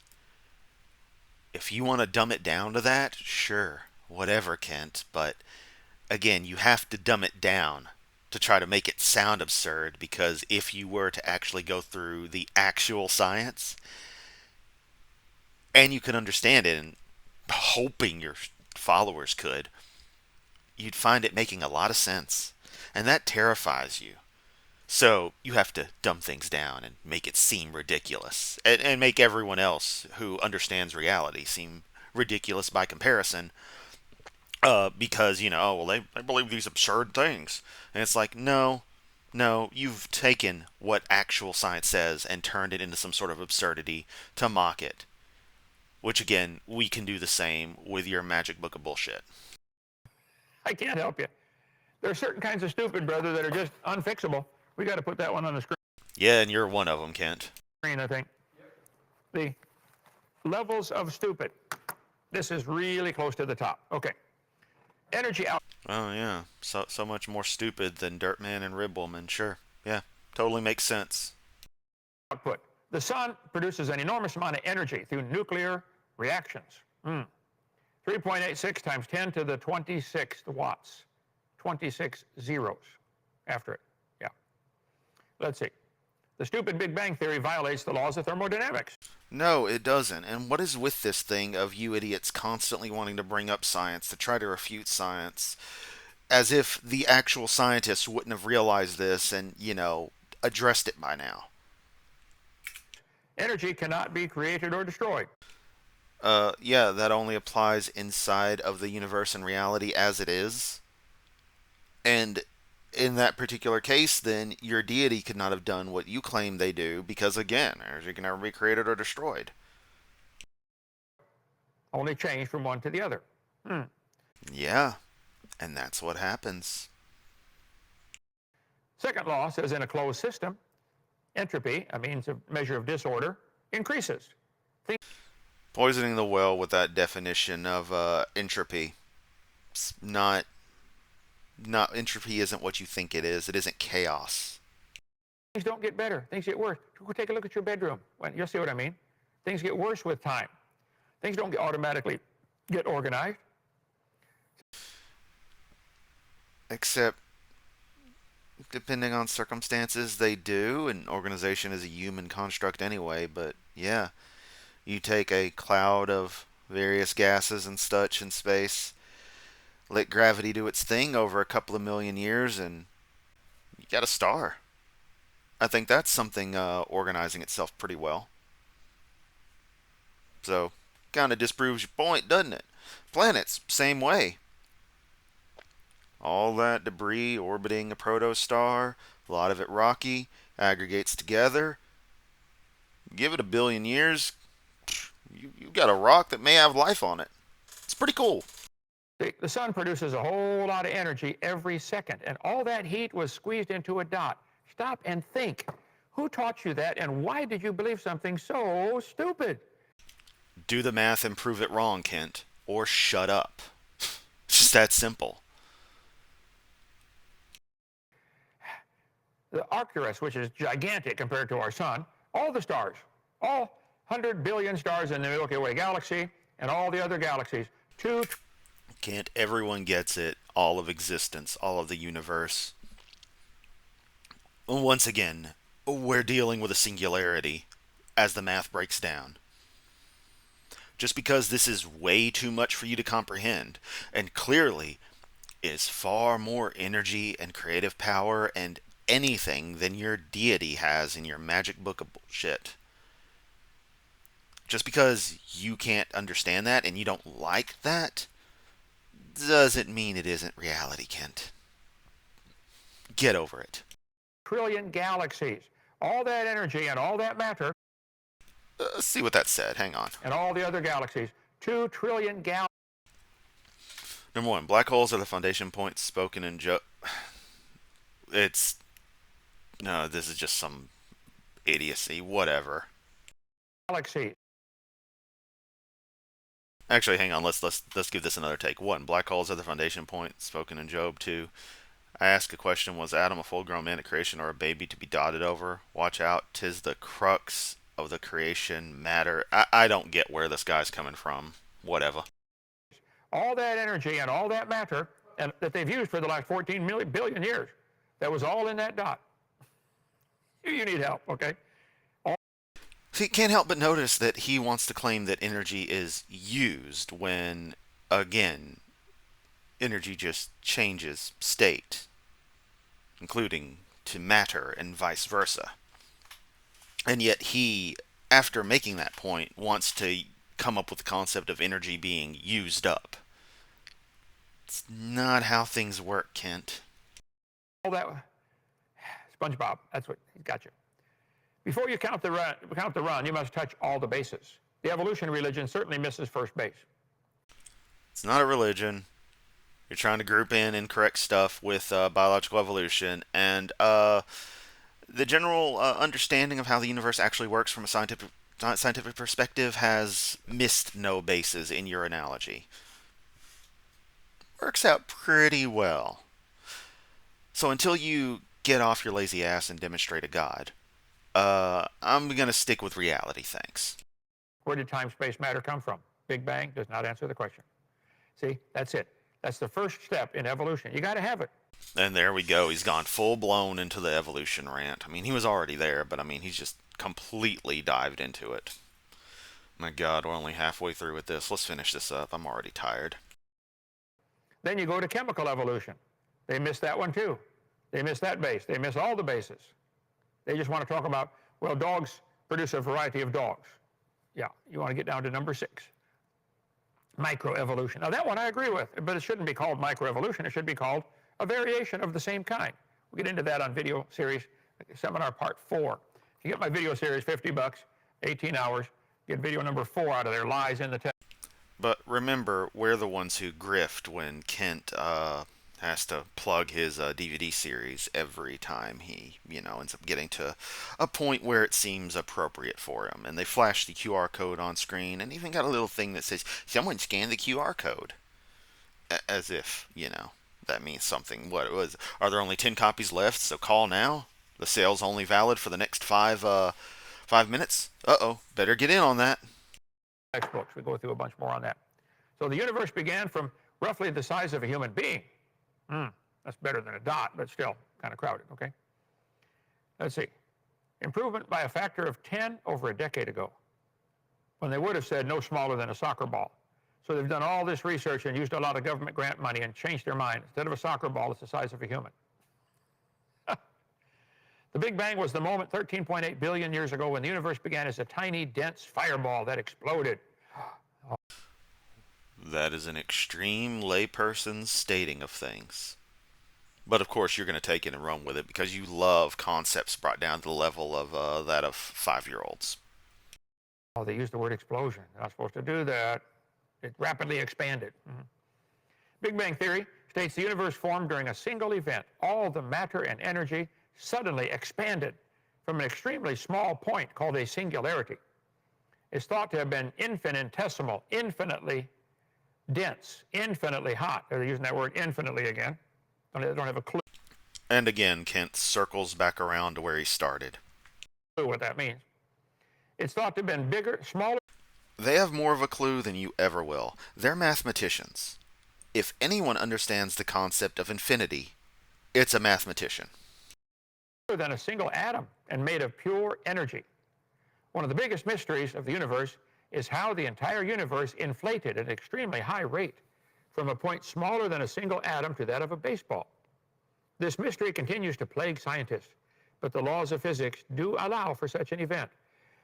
If you want to dumb it down to that, sure, whatever, Kent. But again, you have to dumb it down to try to make it sound absurd, because if you were to actually go through the actual science and you could understand it, and hoping your followers could, you'd find it making a lot of sense. And that terrifies you. So you have to dumb things down and make it seem ridiculous, and make everyone else who understands reality seem ridiculous by comparison. Because oh well, they believe these absurd things, and it's like no, no, you've taken what actual science says and turned it into some sort of absurdity to mock it. Which again, we can do the same with your magic book of bullshit. I can't help you. There are certain kinds of stupid, brother, that are just unfixable. We got to put that one on the Yeah, and you're one of them, Kent. screen, I think. The levels of stupid. This is really close to the top. Okay. Energy out. Oh yeah, so much more stupid than Dirtman and Ribwoman. Sure, yeah, totally makes sense. Output. The sun produces an enormous amount of energy through nuclear reactions. 3.86 times 10 to the 26th watts. 26 zeros after it. Yeah. Let's see. The stupid Big Bang Theory violates the laws of thermodynamics. No, it doesn't. And what is with this thing of you idiots constantly wanting to bring up science to try to refute science, as if the actual scientists wouldn't have realized this and, addressed it by now? Energy cannot be created or destroyed. Yeah, that only applies inside of the universe and reality as it is. And in that particular case, then your deity could not have done what you claim they do because, again, energy can never be created or destroyed. Only change from one to the other. Yeah, and that's what happens. Second law says in a closed system, entropy, a means of measure of disorder, increases. Poisoning the well with that definition of entropy. It's not entropy isn't what you think it is. It isn't chaos. Things don't get better. Things get worse. Go take a look at your bedroom. Well, you'll see what I mean. Things get worse with time. Things don't automatically get organized. Except, depending on circumstances, they do. And organization is a human construct anyway. But yeah, you take a cloud of various gases and such in space, let gravity do its thing over a couple of million years, and you got a star. I think that's something organizing itself pretty well. So, kind of disproves your point, doesn't it? Planets, same way. All that debris orbiting a protostar, a lot of it rocky, aggregates together. Give it a billion years, you've got a rock that may have life on it. It's pretty cool. The sun produces a whole lot of energy every second, and all that heat was squeezed into a dot. Stop and think. Who taught you that, and why did you believe something so stupid? Do the math and prove it wrong, Kent. Or shut up. It's just that simple. The Arcturus, which is gigantic compared to our sun, all the stars, all 100 billion stars in the Milky Way galaxy, and all the other galaxies, Kent, everyone gets it. All of existence, all of the universe. Once again, we're dealing with a singularity as the math breaks down. Just because this is way too much for you to comprehend, and clearly is far more energy and creative power and anything than your deity has in your magic book of bullshit. Just because you can't understand that and you don't like that doesn't mean it isn't reality, Kent. Get over it. trillion galaxies. All that energy and all that matter. See what that said. Hang on. And all the other galaxies. 2 trillion galaxies. Number one, black holes are the foundation points spoken in It's... No, this is just some idiocy. Whatever. Galaxies. Actually, hang on. Let's give this another take. One, black holes are the foundation point spoken in Job. Two, I ask a question: was Adam a full-grown man at creation or a baby to be dotted over? Watch out, 'tis the crux of the creation matter. I don't get where this guy's coming from. Whatever. All that energy and all that matter and that they've used for the last 14 billion years. That was all in that dot. You need help, okay? See, can't help but notice that he wants to claim that energy is used when, again, energy just changes state, including to matter and vice versa. And yet he, after making that point, wants to come up with the concept of energy being used up. It's not how things work, Kent. All that SpongeBob, that's what he's got you. Before you count the run, you must touch all the bases. The evolution religion certainly misses first base. It's not a religion. You're trying to group in incorrect stuff with biological evolution, and the general understanding of how the universe actually works from a scientific perspective has missed no bases in your analogy. Works out pretty well. So until you get off your lazy ass and demonstrate a god, I'm going to stick with reality, thanks. Where did time, space, matter come from? Big Bang does not answer the question. See, that's it. That's the first step in evolution. You got to have it. And there we go. He's gone full blown into the evolution rant. I mean, he was already there, but I mean, he's just completely dived into it. My God, we're only halfway through with this. Let's finish this up. I'm already tired. Then you go to chemical evolution. They miss that one too. They miss that base. They miss all the bases. They just want to talk about, well, dogs produce a variety of dogs. Yeah, you want to get down to number 6. Microevolution. Now that one I agree with, but it shouldn't be called microevolution. It should be called a variation of the same kind. We'll get into that on video series, seminar part 4. If you get my video series, $50, 18 hours, get video number 4 out of there, lies in the text. But remember, we're the ones who grift when Kent has to plug his DVD series every time he, ends up getting to a point where it seems appropriate for him. And they flash the QR code on screen and even got a little thing that says, someone scan the QR code. As if, that means something. What it was? Are there only 10 copies left? So call now. The sale's only valid for the next 5 minutes. Uh-oh, better get in on that. Textbooks. We go through a bunch more on that. So the universe began from roughly the size of a human being. That's better than a dot, but still kind of crowded, okay? Let's see. Improvement by a factor of 10 over a decade ago, when they would have said no smaller than a soccer ball. So they've done all this research and used a lot of government grant money and changed their mind. Instead of a soccer ball, it's the size of a human. The Big Bang was the moment 13.8 billion years ago when the universe began as a tiny, dense fireball that exploded. That is an extreme layperson's stating of things. But of course, you're going to take it and run with it because you love concepts brought down to the level of that of 5-year-olds. Oh, they used the word explosion. They're not supposed to do that. It rapidly expanded. Big Bang Theory states the universe formed during a single event. All the matter and energy suddenly expanded from an extremely small point called a singularity. It's thought to have been infinitesimal, infinitely dense, infinitely hot. They're using that word infinitely again. They don't have a clue. And again, Kent circles back around to where he started. What that means. It's thought to have been bigger, smaller. They have more of a clue than you ever will. They're mathematicians. If anyone understands the concept of infinity, it's a mathematician. Than a single atom and made of pure energy. One of the biggest mysteries of the universe is how the entire universe inflated at an extremely high rate from a point smaller than a single atom to that of a baseball. This mystery continues to plague scientists, but the laws of physics do allow for such an event.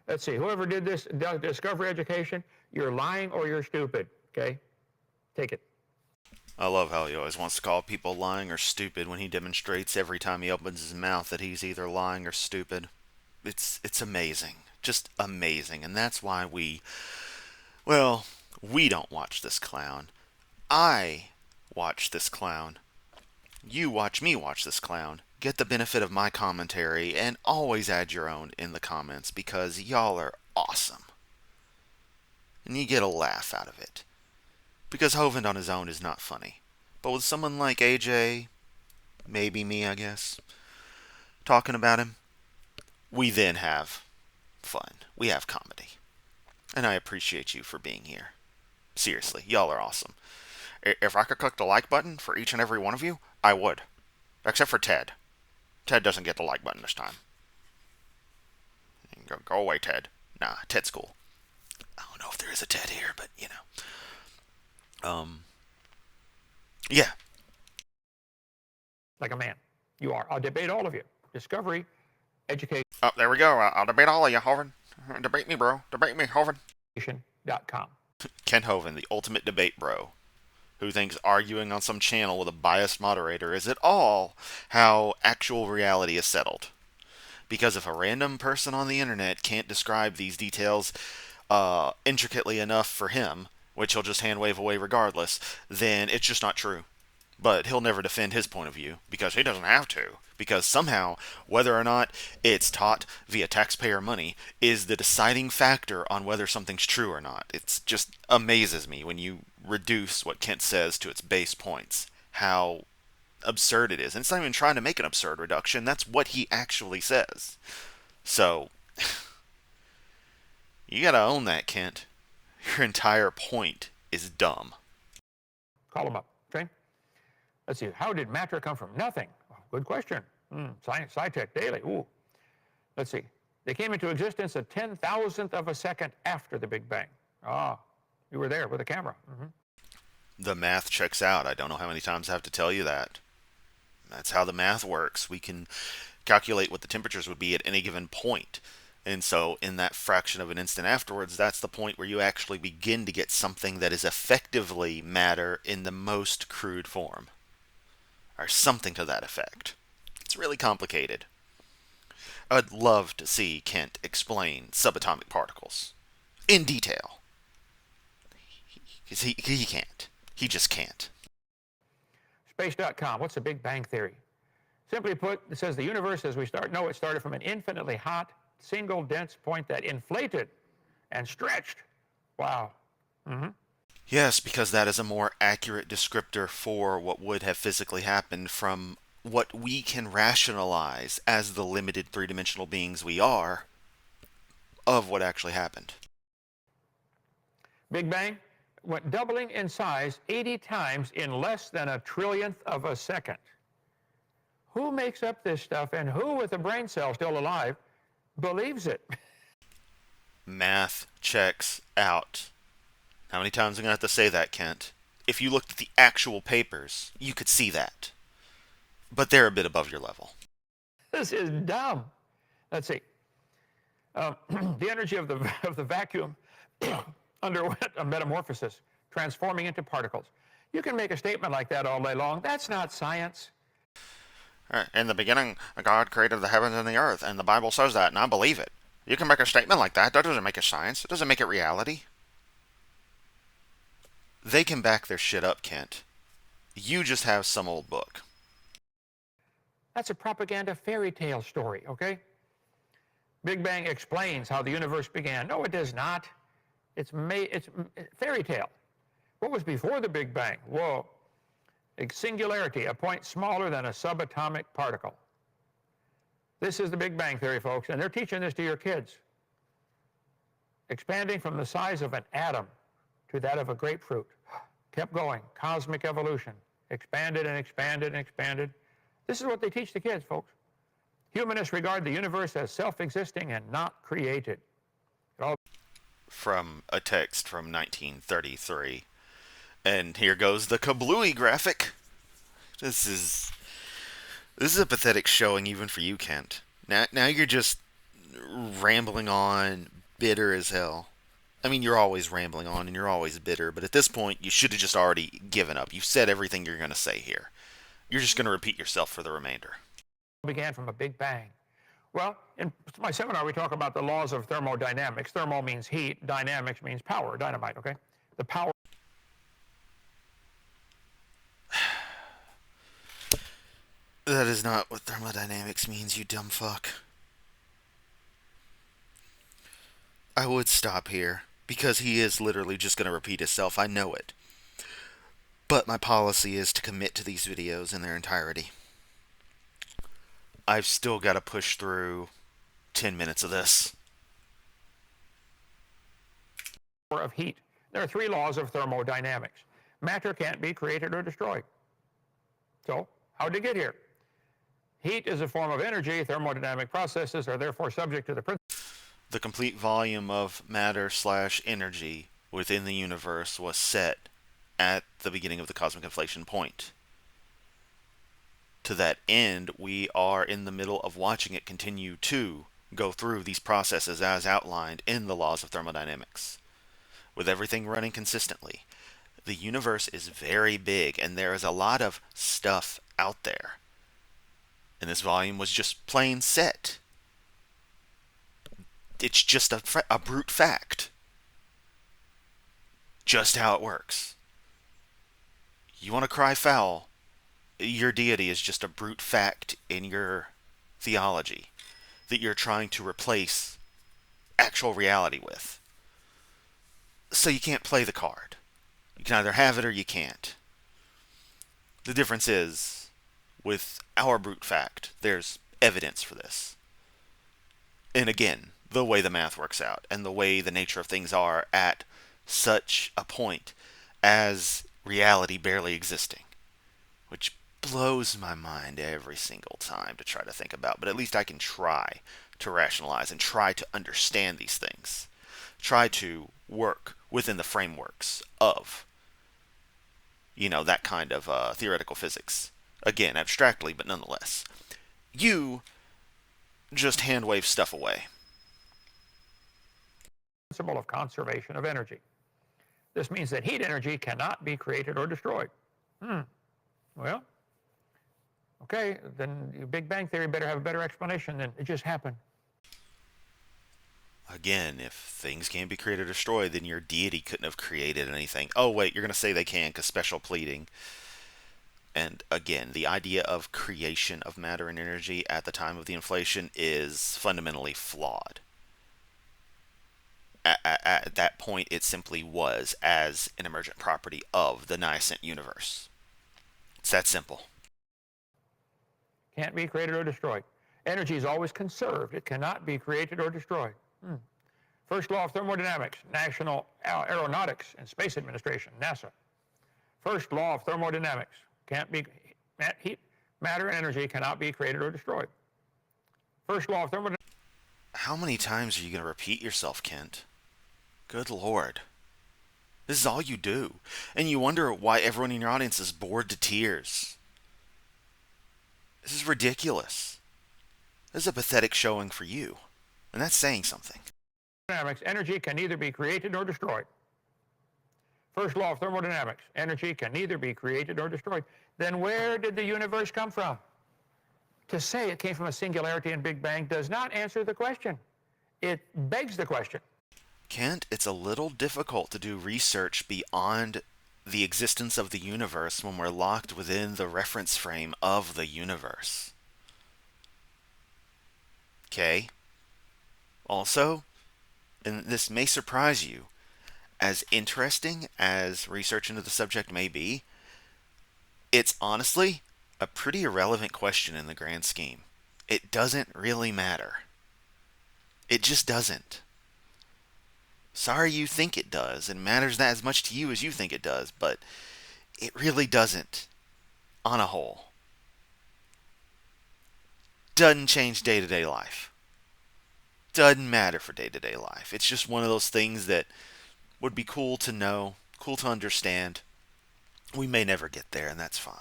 Let's see, whoever did this discovery education, you're lying or you're stupid, okay? Take it. I love how he always wants to call people lying or stupid when he demonstrates every time he opens his mouth that he's either lying or stupid. It's amazing. Just amazing. And that's why we don't watch this clown. I watch this clown. You watch me watch this clown. Get the benefit of my commentary and always add your own in the comments because y'all are awesome. And you get a laugh out of it. Because Hovind on his own is not funny. But with someone like AJ, maybe me, I guess, talking about him, we then have fun. We have comedy. And I appreciate you for being here. Seriously, y'all are awesome. If I could click the like button for each and every one of you, I would. Except for Ted. Ted doesn't get the like button this time. Go away, Ted. Nah, Ted's cool. I don't know if there is a Ted here, but yeah. Like a man. You are. I'll debate all of you. discovery, education. Oh, there we go. I'll debate all of you, Hovind. Debate me, bro. Debate me, Hovind. .com. Ken Hovind, the ultimate debate bro, who thinks arguing on some channel with a biased moderator is at all how actual reality is settled. Because if a random person on the internet can't describe these details intricately enough for him, which he'll just hand wave away regardless, then it's just not true. But he'll never defend his point of view because he doesn't have to. Because somehow, whether or not it's taught via taxpayer money is the deciding factor on whether something's true or not. It just amazes me when you reduce what Kent says to its base points. How absurd it is. And it's not even trying to make an absurd reduction. That's what he actually says. So, you gotta own that, Kent. Your entire point is dumb. Call them up. Okay? Let's see. How did matter come from nothing? Oh, good question. SciTech Daily. Ooh. Let's see. They came into existence a 10,000th of a second after the Big Bang. Ah, you were there with a camera. The math checks out. I don't know how many times I have to tell you that. That's how the math works. We can calculate what the temperatures would be at any given point. And so in that fraction of an instant afterwards, that's the point where you actually begin to get something that is effectively matter in the most crude form. Or something to that effect. It's really complicated. I'd love to see Kent explain subatomic particles in detail. He can't. He just can't. Space.com. What's the Big Bang Theory? Simply put, it says the universe as we know it started from an infinitely hot, single dense point that inflated and stretched. Wow. Yes, because that is a more accurate descriptor for what would have physically happened from what we can rationalize as the limited three-dimensional beings we are of what actually happened. Big Bang went doubling in size 80 times in less than a trillionth of a second. Who makes up this stuff, and who with a brain cell still alive believes it? Math checks out. How many times am I going to have to say that, Kent? If you looked at the actual papers, you could see that. But they're a bit above your level. This is dumb. Let's see. The energy of the vacuum underwent a metamorphosis, transforming into particles. You can make a statement like that all day long. That's not science. In the beginning, God created the heavens and the earth, and the Bible says that, and I believe it. You can make a statement like that. That doesn't make it science. It doesn't make it reality. They can back their shit up, Kent. You just have some old book. That's a propaganda fairy tale story, okay? Big Bang explains how the universe began. No, it does not. It's fairy tale. What was before the Big Bang? Whoa. A singularity, a point smaller than a subatomic particle. This is the Big Bang Theory, folks, and they're teaching this to your kids. Expanding from the size of an atom to that of a grapefruit. Kept going. Cosmic evolution. Expanded and expanded and expanded. This is what they teach the kids, folks. Humanists regard the universe as self-existing and not created. From a text from 1933. And here goes the kablooey graphic. This is a pathetic showing even for you, Kent. Now you're just rambling on, bitter as hell. I mean, you're always rambling on and you're always bitter, but at this point, you should have just already given up. You've said everything you're going to say here. You're just going to repeat yourself for the remainder. Began from a Big Bang. Well, in my seminar, we talk about the laws of thermodynamics. Thermo means heat. Dynamics means power, dynamite, okay? The power. That is not what thermodynamics means, you dumb fuck. I would stop here, because he is literally just going to repeat himself. I know it. But my policy is to commit to these videos in their entirety. I've still got to push through 10 minutes of this. Of heat. There are three laws of thermodynamics. Matter can't be created or destroyed. So, how'd it get here? Heat is a form of energy. Thermodynamic processes are therefore subject to the principle. The complete volume of matter/energy within the universe was set at the beginning of the cosmic inflation point. To that end, we are in the middle of watching it continue to go through these processes as outlined in the laws of thermodynamics, with everything running consistently. The universe is very big, and there is a lot of stuff out there. And this volume was just plain set. It's just a brute fact. Just how it works. You want to cry foul, your deity is just a brute fact in your theology that you're trying to replace actual reality with. So you can't play the card. You can either have it or you can't. The difference is, with our brute fact, there's evidence for this. And again, the way the math works out and the way the nature of things are at such a point as reality barely existing, which blows my mind every single time to try to think about, but at least I can try to rationalize and try to understand these things. Try to work within the frameworks of, that kind of theoretical physics. Again, abstractly, but nonetheless. You just hand wave stuff away. Principle of conservation of energy. This means that heat energy cannot be created or destroyed. Well, okay, then your Big Bang Theory better have a better explanation than it just happened. Again, if things can't be created or destroyed, then your deity couldn't have created anything. Oh, wait, you're going to say they can because special pleading. And again, the idea of creation of matter and energy at the time of the inflation is fundamentally flawed. At that point, it simply was as an emergent property of the nascent universe. It's that simple. Can't be created or destroyed. Energy is always conserved. It cannot be created or destroyed. First law of thermodynamics, National Aeronautics and Space Administration, NASA. First law of thermodynamics, heat, matter, and energy cannot be created or destroyed. First law of thermodynamics. How many times are you going to repeat yourself, Kent? Good Lord. This is all you do. And you wonder why everyone in your audience is bored to tears. This is ridiculous. This is a pathetic showing for you. And that's saying something. Energy can neither be created nor destroyed. First law of thermodynamics, energy can neither be created nor destroyed. Then where did the universe come from? To say it came from a singularity and Big Bang does not answer the question. It begs the question. Kent, it's a little difficult to do research beyond the existence of the universe when we're locked within the reference frame of the universe. Okay? Also, and this may surprise you, as interesting as research into the subject may be, it's honestly a pretty irrelevant question in the grand scheme. It doesn't really matter. It just doesn't. Sorry you think it does, and matters that as much to you as you think it does, but it really doesn't, on a whole. Doesn't change day-to-day life. Doesn't matter for day-to-day life. It's just one of those things that would be cool to know, cool to understand. We may never get there, and that's fine.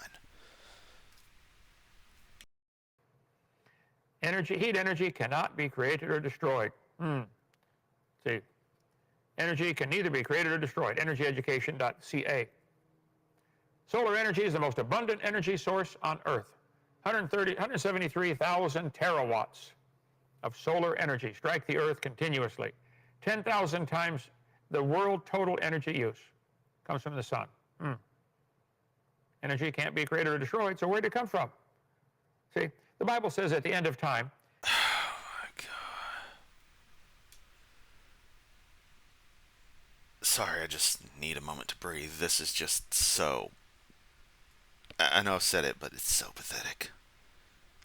Heat energy cannot be created or destroyed. See, energy can neither be created or destroyed. Energyeducation.ca. Solar energy is the most abundant energy source on Earth. 173,000 terawatts of solar energy strike the Earth continuously. 10,000 times the world total energy use comes from the sun. Energy can't be created or destroyed, so where'd it come from? See, the Bible says at the end of time. Oh my God. Sorry, I just need a moment to breathe. This is just so... I know I've said it, but it's so pathetic.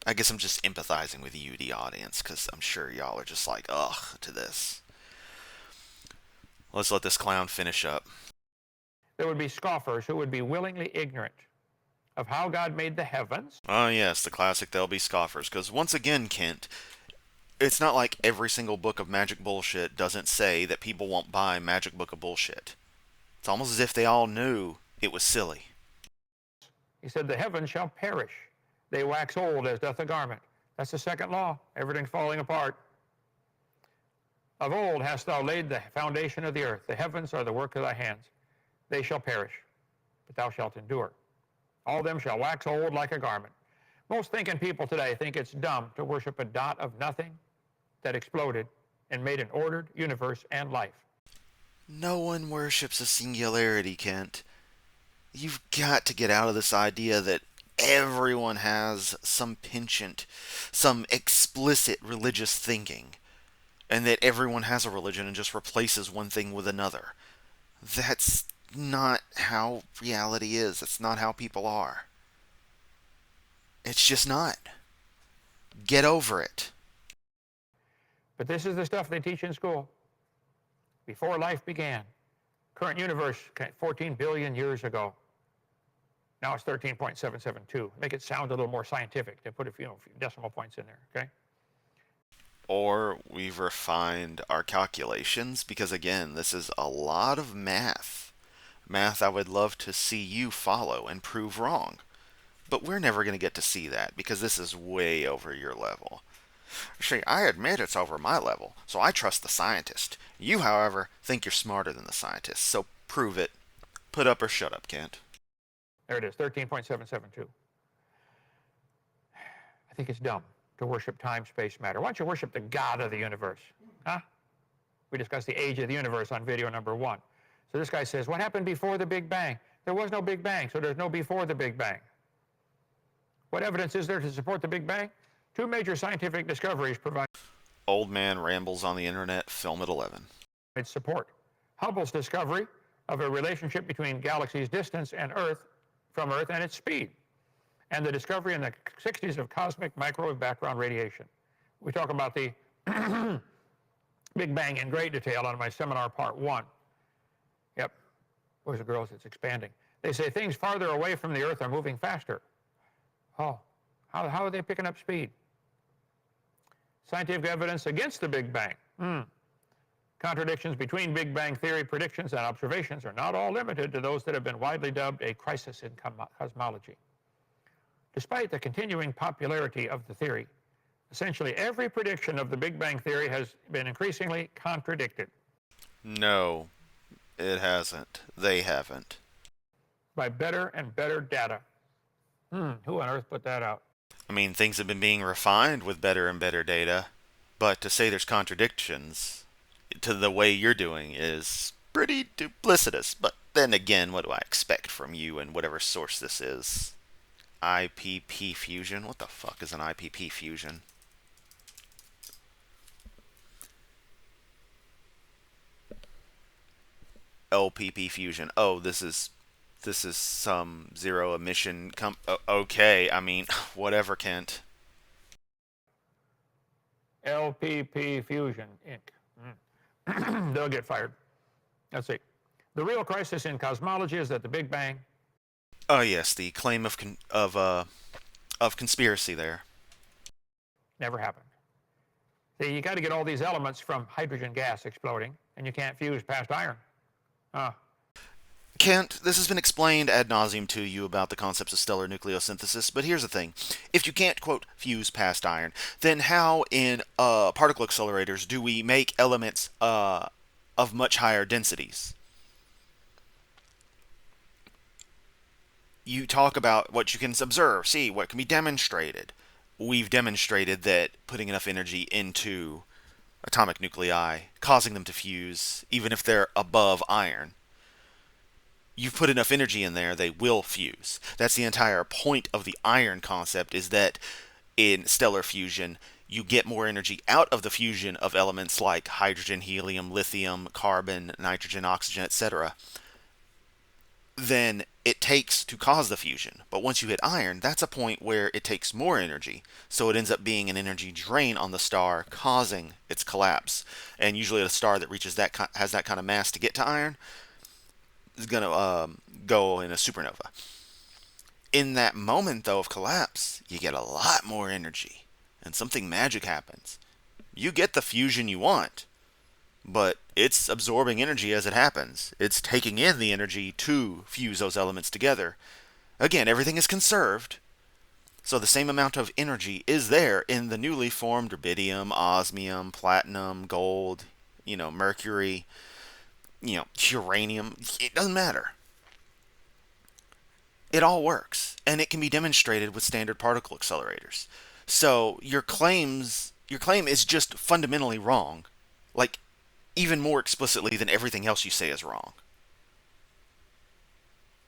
I guess I'm just empathizing with you, the audience, because I'm sure y'all are just like, ugh, to this. Let's let this clown finish up. There would be scoffers who would be willingly ignorant of how God made the heavens. Oh yes, the classic there'll be scoffers, because once again, Kent, it's not like every single book of magic bullshit doesn't say that people won't buy magic book of bullshit. It's almost as if they all knew it was silly. He said, the heavens shall perish, They wax old as doth a garment. That's the second law. Everything's falling apart. Of old hast thou laid the foundation of the earth. The heavens are the work of thy hands. They shall perish, but thou shalt endure. All them shall wax old like a garment. Most thinking people today think it's dumb to worship a dot of nothing that exploded and made an ordered universe and life. No one worships a singularity, Kent. You've got to get out of this idea that everyone has some penchant, some explicit religious thinking, and that everyone has a religion and just replaces one thing with another. That's not how reality is. That's not how people are. It's just not. Get over it. But this is the stuff they teach in school. Before life began, current universe 14 billion years ago. Now it's 13.772. Make it sound a little more scientific. They put a few decimal points in there, okay? Or we've refined our calculations because, again, this is a lot of math. Math I would love to see you follow and prove wrong. But we're never going to get to see that because this is way over your level. See, I admit it's over my level, so I trust the scientist. You, however, think you're smarter than the scientist, so prove it. Put up or shut up, Kent. There it is, 13.772. I think it's dumb to worship time, space, matter. Why don't you worship the God of the universe? Huh? We discussed the age of the universe on video number 1. So this guy says, what happened before the Big Bang? There was no Big Bang, so there's no before the Big Bang. What evidence is there to support the Big Bang? 2 major scientific discoveries provide Old man rambles on the internet, film at 11. support. Hubble's discovery of a relationship between galaxies' distance and from Earth and its speed, and the discovery in the 60s of cosmic microwave background radiation. We talk about the Big Bang in great detail on my seminar part 1. Yep, boys and girls, it's expanding. They say things farther away from the Earth are moving faster. Oh, how are they picking up speed? Scientific evidence against the Big Bang. Contradictions between Big Bang theory predictions and observations are not all limited to those that have been widely dubbed a crisis in cosmology. Despite the continuing popularity of the theory, essentially every prediction of the Big Bang theory has been increasingly contradicted. No, it hasn't. They haven't. By better and better data. Who on earth put that out? I mean, things have been being refined with better and better data, but to say there's contradictions to the way you're doing is pretty duplicitous. But then again, what do I expect from you and whatever source this is? IPP fusion? What the fuck is an IPP fusion? LPP fusion. Oh, this is some zero emission okay, I mean, whatever, Kent. LPP Fusion, Inc. They'll get fired. Let's see. The real crisis in cosmology is that the Big Bang. Oh yes, the claim of conspiracy there. Never happened. See, you got to get all these elements from hydrogen gas exploding, and you can't fuse past iron. Kent, this has been explained ad nauseum to you about the concepts of stellar nucleosynthesis, but here's the thing. If you can't, quote, fuse past iron, then how in particle accelerators do we make elements of much higher densities? You talk about what you can observe, see, what can be demonstrated. We've demonstrated that putting enough energy into atomic nuclei, causing them to fuse, even if they're above iron, you've put enough energy in there, they will fuse. That's the entire point of the iron concept, is that in stellar fusion, you get more energy out of the fusion of elements like hydrogen, helium, lithium, carbon, nitrogen, oxygen, etc. than it takes to cause the fusion. But once you hit iron, that's a point where it takes more energy. So it ends up being an energy drain on the star, causing its collapse. And usually a star that has that kind of mass to get to iron is going to go in a supernova. In that moment, though, of collapse, you get a lot more energy, and something magic happens. You get the fusion you want, but it's absorbing energy as it happens. It's taking in the energy to fuse those elements together. Again, everything is conserved, So the same amount of energy is there in the newly formed rubidium, osmium, platinum, gold, mercury, uranium. It doesn't matter. It all works, and it can be demonstrated with standard particle accelerators. So your claim is just fundamentally wrong, like even more explicitly than everything else you say is wrong.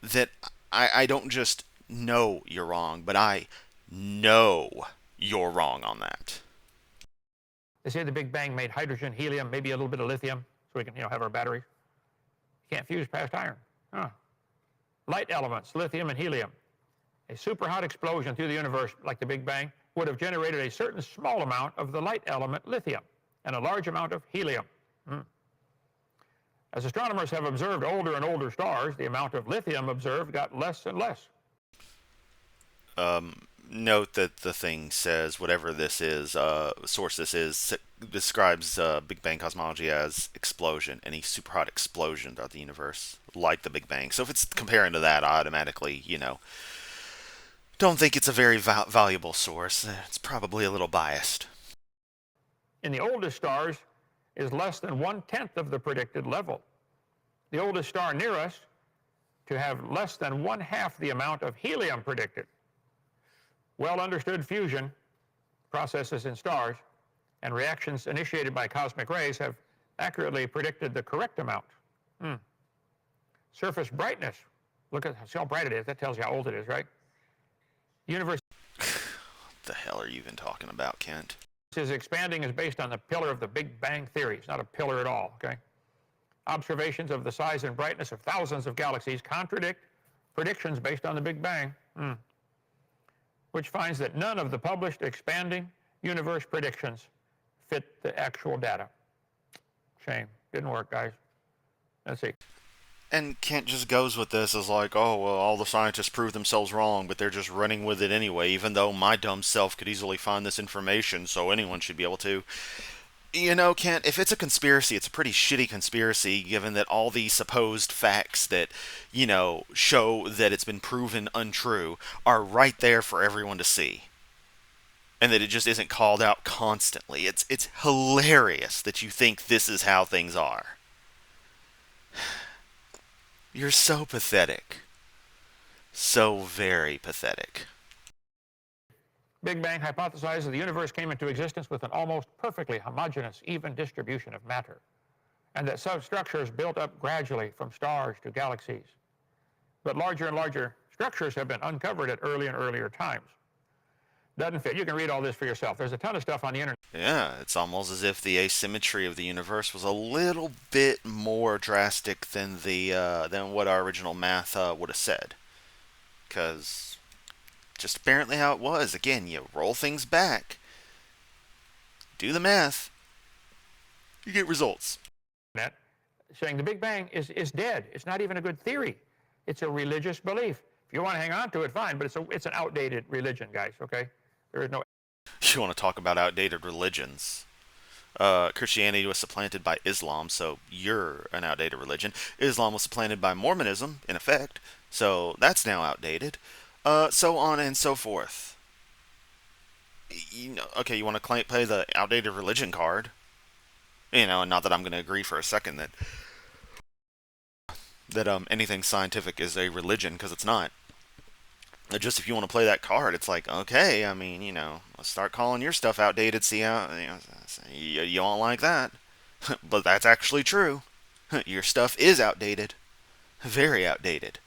That I don't just know you're wrong, but I know you're wrong on that. They say the Big Bang made hydrogen, helium, maybe a little bit of lithium, so we can, have our batteries. You can't fuse past iron. Huh. Light elements, lithium and helium. A super hot explosion through the universe, like the Big Bang, would have generated a certain small amount of the light element lithium and a large amount of helium. As astronomers have observed older and older stars, the amount of lithium observed got less and less. Note that the thing says whatever this is, source this is, describes Big Bang cosmology as explosion, any super hot explosion throughout the universe, like the Big Bang. So if it's comparing to that, I automatically, don't think it's a very valuable source. It's probably a little biased. In the oldest stars is less than 1/10 of the predicted level. The oldest star near us to have less than 1/2 the amount of helium predicted. Well understood fusion processes in stars and reactions initiated by cosmic rays have accurately predicted the correct amount. Surface brightness. Look at how bright it is. That tells you how old it is, right? The universe What the hell are you even talking about, Kent? is expanding is based on the pillar of the Big Bang theory. It's not a pillar at all, okay? Observations of the size and brightness of thousands of galaxies contradict predictions based on the Big Bang, which finds that none of the published expanding universe predictions fit the actual data. Shame. Didn't work, guys. Let's see. And Kent just goes with this as like, oh, well, all the scientists prove themselves wrong, but they're just running with it anyway, even though my dumb self could easily find this information, so anyone should be able to. Kent, if it's a conspiracy, it's a pretty shitty conspiracy, given that all the supposed facts that, show that it's been proven untrue are right there for everyone to see. And that it just isn't called out constantly. It's hilarious that you think this is how things are. You're so pathetic. So very pathetic. Big Bang hypothesizes the universe came into existence with an almost perfectly homogeneous, even distribution of matter, and that substructures built up gradually from stars to galaxies. But larger and larger structures have been uncovered at earlier and earlier times. Doesn't fit. You can read all this for yourself. There's a ton of stuff on the internet. Yeah, it's almost as if the asymmetry of the universe was a little bit more drastic than than what our original math would have said. Because just apparently how it was. Again, you roll things back, do the math, you get results. Saying the Big Bang is dead. It's not even a good theory. It's a religious belief. If you want to hang on to it, fine, but it's an outdated religion, guys, okay? There is no... You want to talk about outdated religions. Christianity was supplanted by Islam, so you're an outdated religion. Islam was supplanted by Mormonism, in effect, so that's now outdated. So on and so forth. Okay, you want to play the outdated religion card. Not that I'm going to agree for a second that anything scientific is a religion, because it's not. Just if you want to play that card, it's like, okay, I mean, let's start calling your stuff outdated, see how, you won't like that. But that's actually true. Your stuff is outdated. Very outdated.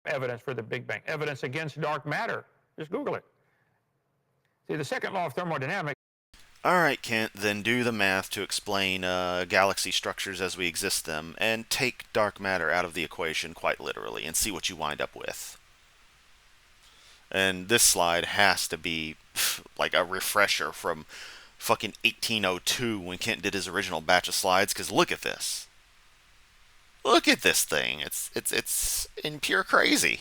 Evidence for the Big Bang. Evidence against dark matter. Just Google it. See, the second law of thermodynamics... Alright, Kent, then do the math to explain galaxy structures as we exist them, and take dark matter out of the equation quite literally, and see what you wind up with. And this slide has to be like a refresher from fucking 1802 when Kent did his original batch of slides, because look at this. Look at this thing. It's in pure crazy.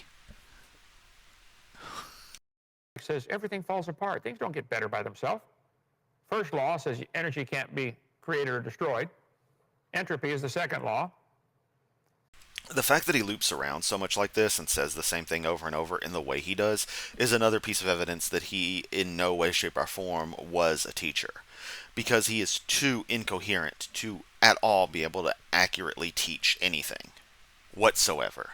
It says everything falls apart. Things don't get better by themselves. First law says energy can't be created or destroyed. Entropy is the second law. The fact that he loops around so much like this and says the same thing over and over in the way he does is another piece of evidence that he, in no way, shape, or form, was a teacher. Because he is too incoherent to at all be able to accurately teach anything whatsoever.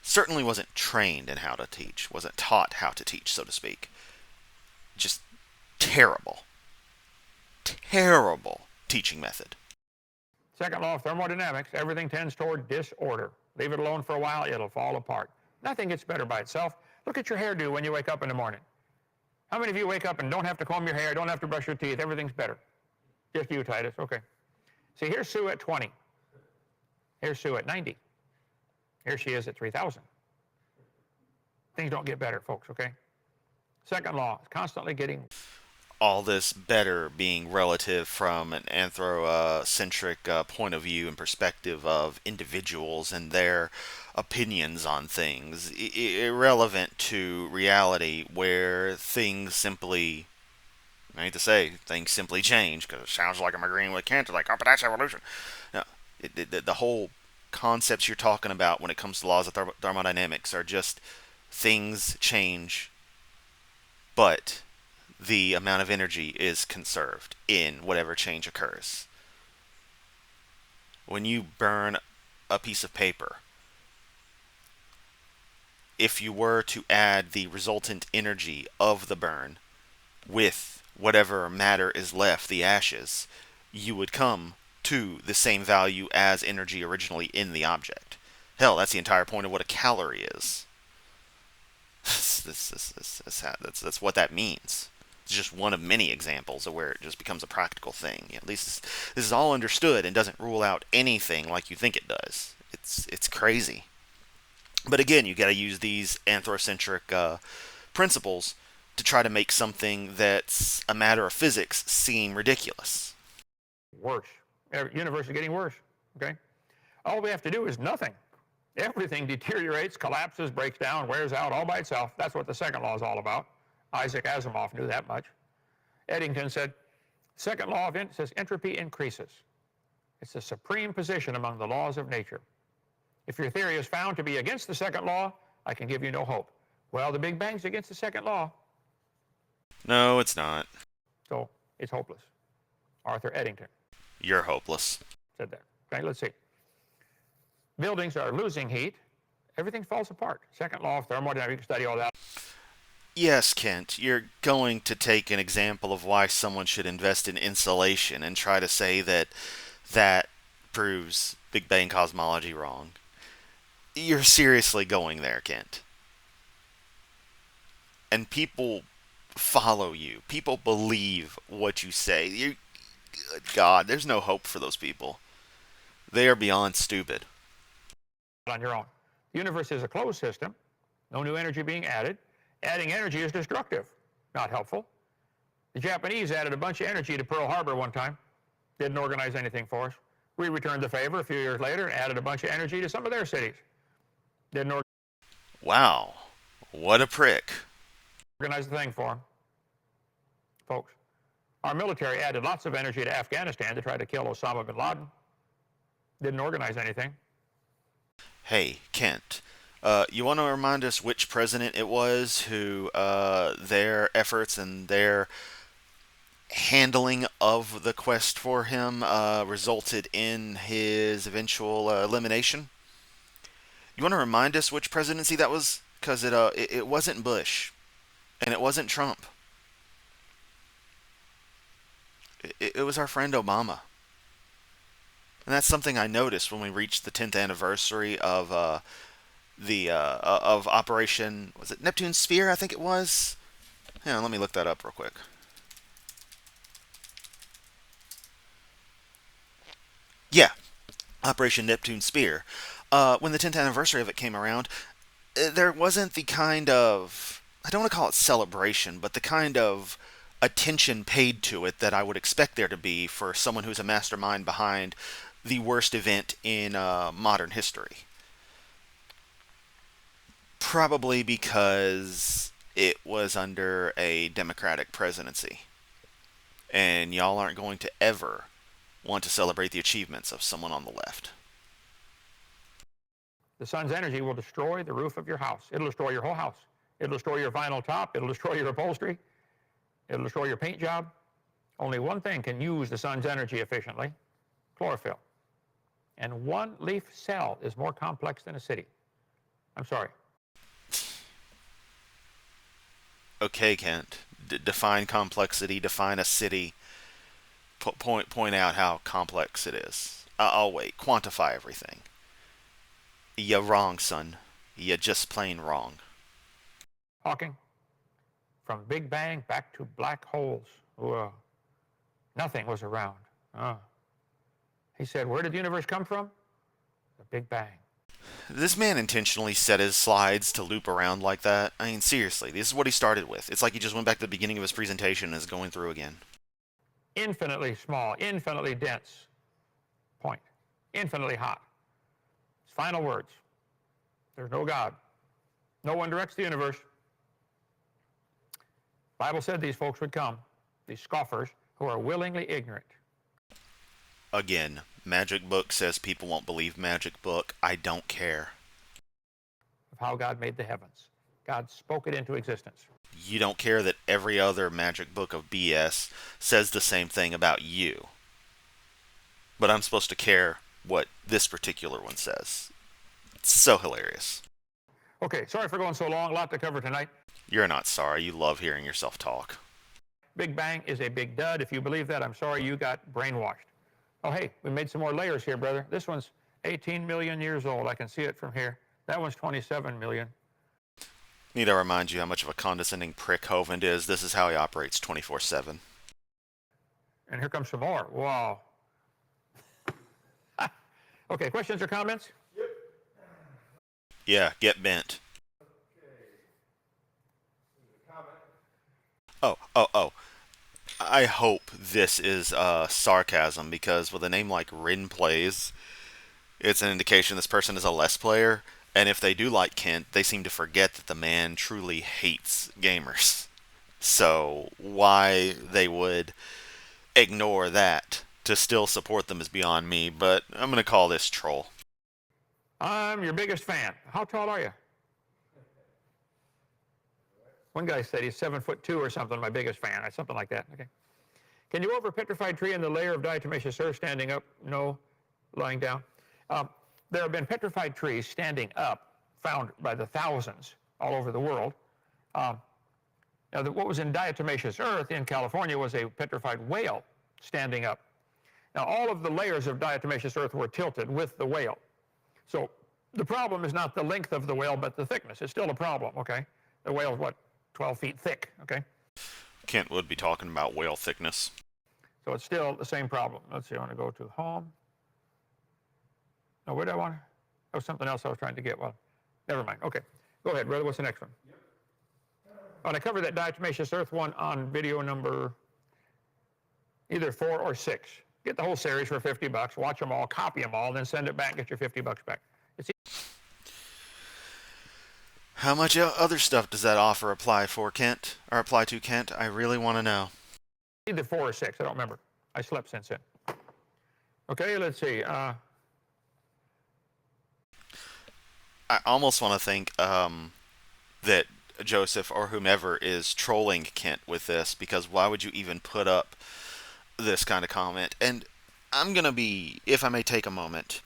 Certainly wasn't trained in how to teach, wasn't taught how to teach, so to speak. Just terrible, terrible teaching method. Second law of thermodynamics, everything tends toward disorder. Leave it alone for a while, it'll fall apart. Nothing gets better by itself. Look at your hairdo when you wake up in the morning. How many of you wake up and don't have to comb your hair, don't have to brush your teeth, everything's better? Just you, Titus, okay. See, here's Sue at 20. Here's Sue at 90. Here she is at 3,000. Things don't get better, folks, okay? Second law is constantly getting All this better being relative from an anthrocentric point of view and perspective of individuals and their opinions on things, irrelevant to reality where things simply, I hate to say, things simply change because it sounds like I'm agreeing with Kant, like, oh, but that's evolution. No, the whole concepts you're talking about when it comes to laws of thermodynamics are just things change, but the amount of energy is conserved in whatever change occurs. When you burn a piece of paper, if you were to add the resultant energy of the burn with whatever matter is left, the ashes, you would come to the same value as energy originally in the object. Hell, that's the entire point of what a calorie is. That's what that means. It's just one of many examples of where it just becomes a practical thing. At least this is all understood and doesn't rule out anything like you think it does. It's crazy. But again, you got to use these anthrocentric principles to try to make something that's a matter of physics seem ridiculous. worse. Universe is getting worse, okay? All we have to do is nothing. Everything deteriorates, collapses, breaks down, wears out all by itself. That's what the second law is all about. Isaac Asimov knew that much. Eddington said, second law of says entropy increases. It's the supreme position among the laws of nature. If your theory is found to be against the second law, I can give you no hope. Well, the Big Bang's against the second law. No, it's not. So it's hopeless. Arthur Eddington You're hopeless. said that. Okay, let's see. Buildings are losing heat. Everything falls apart. Second law of thermodynamics. You can study all that. Yes, Kent, you're going to take an example of why someone should invest in insulation and try to say that that proves Big Bang cosmology wrong. You're seriously going there, Kent. And people follow you. People believe what you say. Good God, there's no hope for those people. They are beyond stupid. On your own. The universe is a closed system. No new energy being added. Adding energy is destructive, not helpful. The Japanese added a bunch of energy to Pearl Harbor one time. Didn't organize anything for us. We returned the favor a few years later and added a bunch of energy to some of their cities. Didn't Wow, what a prick. organize a thing for them. Folks, our military added lots of energy to Afghanistan to try to kill Osama bin Laden. Didn't organize anything. Hey, Kent, you want to remind us which president it was who their efforts and their handling of the quest for him resulted in his eventual elimination? You want to remind us which presidency that was? Because it wasn't Bush, and it wasn't Trump. It was our friend Obama. And that's something I noticed when we reached the 10th anniversary of of Operation, was it Neptune Spear? I think it was. Hang on, let me look that up real quick. Yeah, Operation Neptune Spear. When the 10th anniversary of it came around, there wasn't the kind of, I don't want to call it celebration, but the kind of attention paid to it that I would expect there to be for someone who's a mastermind behind the worst event in modern history. Probably because it was under a Democratic presidency. And y'all aren't going to ever want to celebrate the achievements of someone on the left. The sun's energy will destroy the roof of your house. It'll destroy your whole house. It'll destroy your vinyl top. It'll destroy your upholstery. It'll destroy your paint job. Only one thing can use the sun's energy efficiently: chlorophyll. And one leaf cell is more complex than a city. I'm sorry. Okay, Kent. Define complexity. Define a city. Point out how complex it is. I'll wait. Quantify everything. You're wrong, son. You're just plain wrong. Hawking, from Big Bang back to black holes. Whoa. Nothing was around. He said, where did the universe come from? The Big Bang. This man intentionally set his slides to loop around like that. I mean, seriously, this is what he started with. It's like he just went back to the beginning of his presentation and is going through again. Infinitely small, infinitely dense. Point. Infinitely hot. His final words. There's no God. No one directs the universe. The Bible said these folks would come, these scoffers who are willingly ignorant. Again, Magic Book says people won't believe Magic Book. I don't care. Of how God made the heavens. God spoke it into existence. You don't care that every other Magic Book of BS says the same thing about you. But I'm supposed to care what this particular one says. It's so hilarious. Okay, sorry for going so long. A lot to cover tonight. You're not sorry. You love hearing yourself talk. Big Bang is a big dud. If you believe that, I'm sorry you got brainwashed. Oh, hey, we made some more layers here, brother. This one's 18 million years old. I can see it from here. That one's 27 million. Need to remind you how much of a condescending prick Hovind is. This is how he operates 24/7. And here comes some more. Wow. Okay, questions or comments? Yeah, get bent. Oh. I hope this is sarcasm, because with a name like Rin Plays, it's an indication this person is a less player, and if they do like Kent, they seem to forget that the man truly hates gamers. So why they would ignore that to still support them is beyond me, but I'm going to call this troll. I'm your biggest fan. How tall are you? One guy said he's 7'2" or something, my biggest fan, or something like that. Okay. Can you over a petrified tree in the layer of diatomaceous earth standing up? No. Lying down? There have been petrified trees standing up, found by the thousands all over the world. Now, what was in diatomaceous earth in California was a petrified whale standing up. Now, all of the layers of diatomaceous earth were tilted with the whale. So the problem is not the length of the whale, but the thickness. It's still a problem, okay? The whale's, what, 12 feet thick, okay? Kent would be talking about whale thickness. So it's still the same problem. Let's see, I want to go to home. No, where did I want to? That was something else I was trying to get. Well, never mind. Okay. Go ahead, brother. What's the next one? I want to cover that diatomaceous earth one on video number either 4 or 6. Get the whole series for $50. Watch them all, copy them all, then send it back and get your $50 back. How much other stuff does that offer apply to Kent? I really want to know. Either 4 or 6. I don't remember. I slept since then. Okay, let's see. I almost want to think that Joseph or whomever is trolling Kent with this, because why would you even put up this kind of comment? And I'm going to be, if I may take a moment,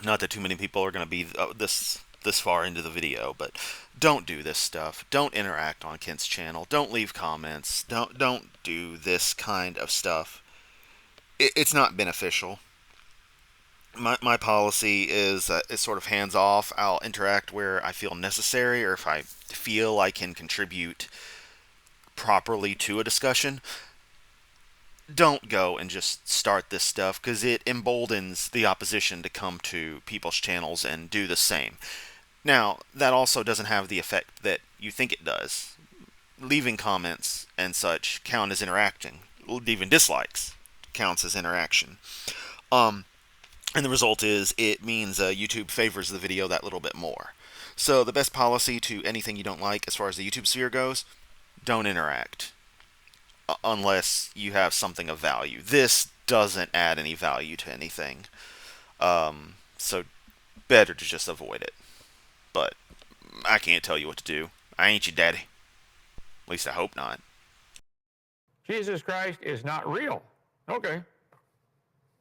not that too many people are going to be this far into the video, but don't do this stuff. Don't interact on Kent's channel. Don't leave comments. Don't do this kind of stuff. It's not beneficial. My policy is sort of hands off. I'll interact where I feel necessary, or if I feel I can contribute properly to a discussion. Don't go and just start this stuff, because it emboldens the opposition to come to people's channels and do the same. Now, that also doesn't have the effect that you think it does. Leaving comments and such count as interacting. Even dislikes counts as interaction. And the result is it means YouTube favors the video that little bit more. So the best policy to anything you don't like as far as the YouTube sphere goes, don't interact. Unless you have something of value. This doesn't add any value to anything. So better to just avoid it. But I can't tell you what to do. I ain't your daddy. At least I hope not. Jesus Christ is not real. Okay.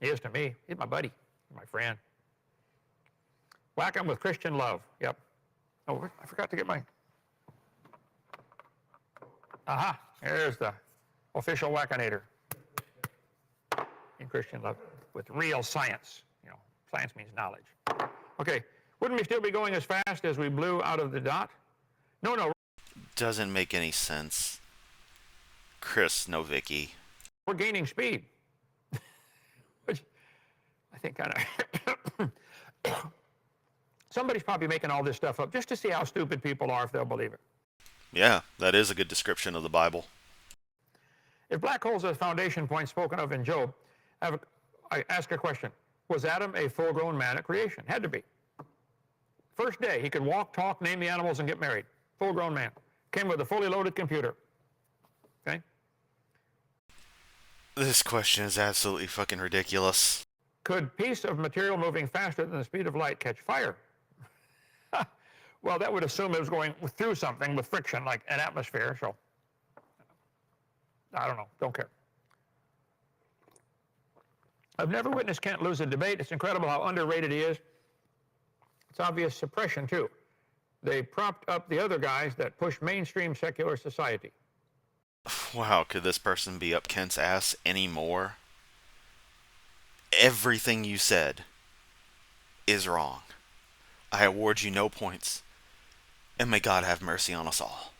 He is to me. He's my buddy, my friend. Whack him with Christian love. Yep. Oh, I forgot to get my... Aha. There's the official Wackinator. In Christian love. With real science. You know, science means knowledge. Okay. Wouldn't we still be going as fast as we blew out of the dot? No. Doesn't make any sense. Chris Novicki. We're gaining speed. Which I think kind of... Somebody's probably making all this stuff up just to see how stupid people are if they'll believe it. Yeah, that is a good description of the Bible. If black holes are the foundation point spoken of in Job, I ask a question. Was Adam a full-grown man at creation? Had to be. First day, he could walk, talk, name the animals, and get married. Full-grown man. Came with a fully loaded computer. Okay? This question is absolutely fucking ridiculous. Could piece of material moving faster than the speed of light catch fire? Well, that would assume it was going through something with friction, like an atmosphere, so I don't know. Don't care. I've never witnessed Kent lose a debate. It's incredible how underrated he is. It's obvious suppression, too. They propped up the other guys that push mainstream secular society. Wow, could this person be up Kent's ass anymore? Everything you said is wrong. I award you no points. And may God have mercy on us all.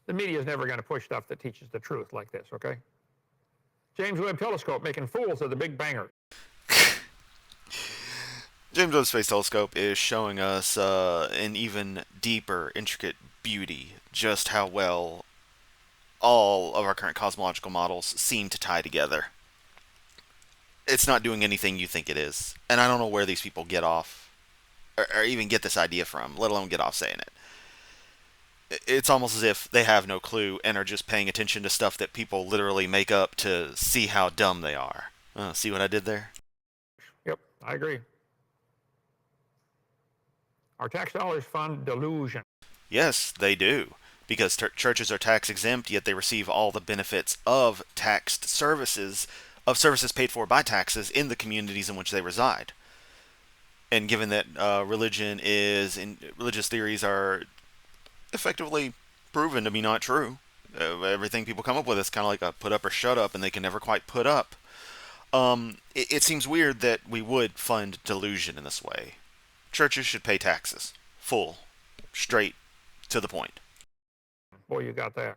The media is never going to push stuff that teaches the truth like this, okay? James Webb Telescope making fools of the Big Banger. James Webb Space Telescope is showing us in even deeper, intricate beauty just how well all of our current cosmological models seem to tie together. It's not doing anything you think it is. And I don't know where these people get off, or even get this idea from, let alone get off saying it. It's almost as if they have no clue and are just paying attention to stuff that people literally make up to see how dumb they are. See what I did there? Yep, I agree. Our tax dollars fund delusion. Yes, they do. Because churches are tax exempt, yet they receive all the benefits of taxed services, of services paid for by taxes in the communities in which they reside. And given that religious theories are effectively proven to be not true, everything people come up with is kind of like a put up or shut up, and they can never quite put up. It seems weird that we would fund delusion in this way. Churches should pay taxes. Full. Straight. To the point. Boy, you got that.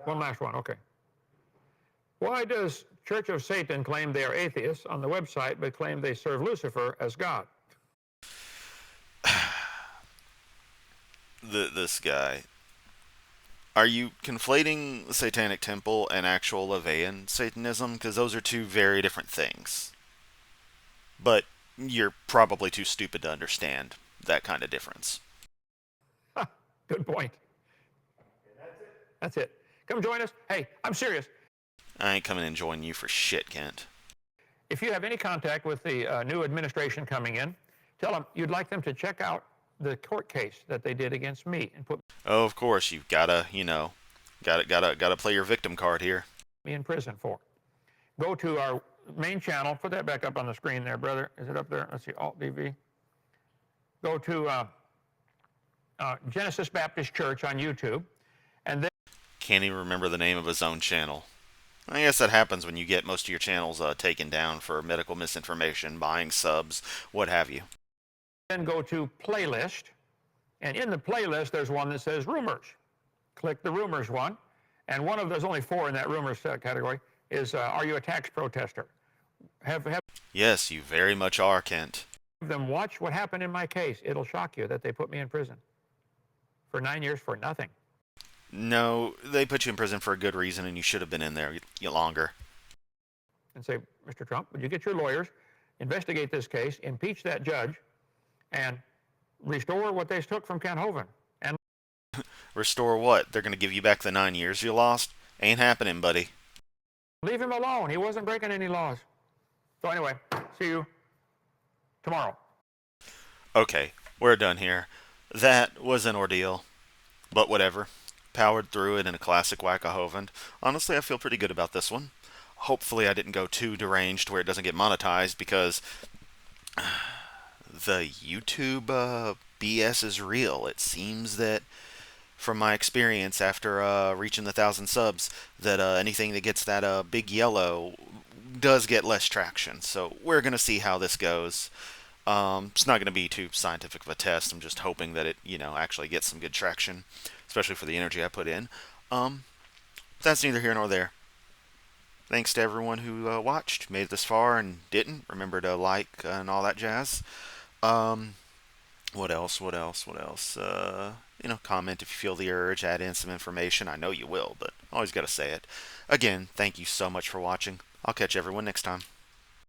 One last one, okay. Why does Church of Satan claim they are atheists on the website, but claim they serve Lucifer as God? This guy. Are you conflating the Satanic Temple and actual Levian Satanism? Because those are two very different things. But you're probably too stupid to understand that kind of difference. Good point. That's it. Come join us. Hey, I'm serious. I ain't coming and joining you for shit, Kent. If you have any contact with the new administration coming in, tell them you'd like them to check out the court case that they did against me and put Oh, of course, you've gotta play your victim card here. me in prison for. Go to our main channel. Put that back up on the screen there, brother. Is it up there? Let's see, Alt-DV. Go to Genesis Baptist Church on YouTube, and then Can't even remember the name of his own channel. I guess that happens when you get most of your channels taken down for medical misinformation, buying subs, what have you. then go to playlist, and in the playlist there's one that says rumors. Click the rumors one, and one of there's only 4 in that rumors category is are you a tax protester? Have Yes, you very much are, Kent. them watch what happened in my case. It'll shock you that they put me in prison for 9 years for nothing. No, they put you in prison for a good reason, and you should have been in there longer. And say, Mr. Trump, would you get your lawyers, investigate this case, impeach that judge, and restore what they took from Kent Hovind? And Restore what? They're going to give you back the 9 years you lost? Ain't happening, buddy. leave him alone. He wasn't breaking any laws. So anyway, see you tomorrow. Okay, we're done here. That was an ordeal, but whatever. Powered through it in a classic whack a Hovind. Honestly, I feel pretty good about this one. Hopefully, I didn't go too deranged where it doesn't get monetized because the YouTube BS is real. It seems that, from my experience after reaching the 1,000 subs, that anything that gets that big yellow does get less traction. So we're gonna see how this goes. It's not gonna be too scientific of a test. I'm just hoping that it, actually gets some good traction, especially for the energy I put in. Um, that's neither here nor there. Thanks to everyone who watched, made it this far, and didn't. Remember to like and all that jazz. Um, what else? What else? What else? Comment if you feel the urge, add in some information. I know you will, but always got to say it. Again, thank you so much for watching. I'll catch everyone next time.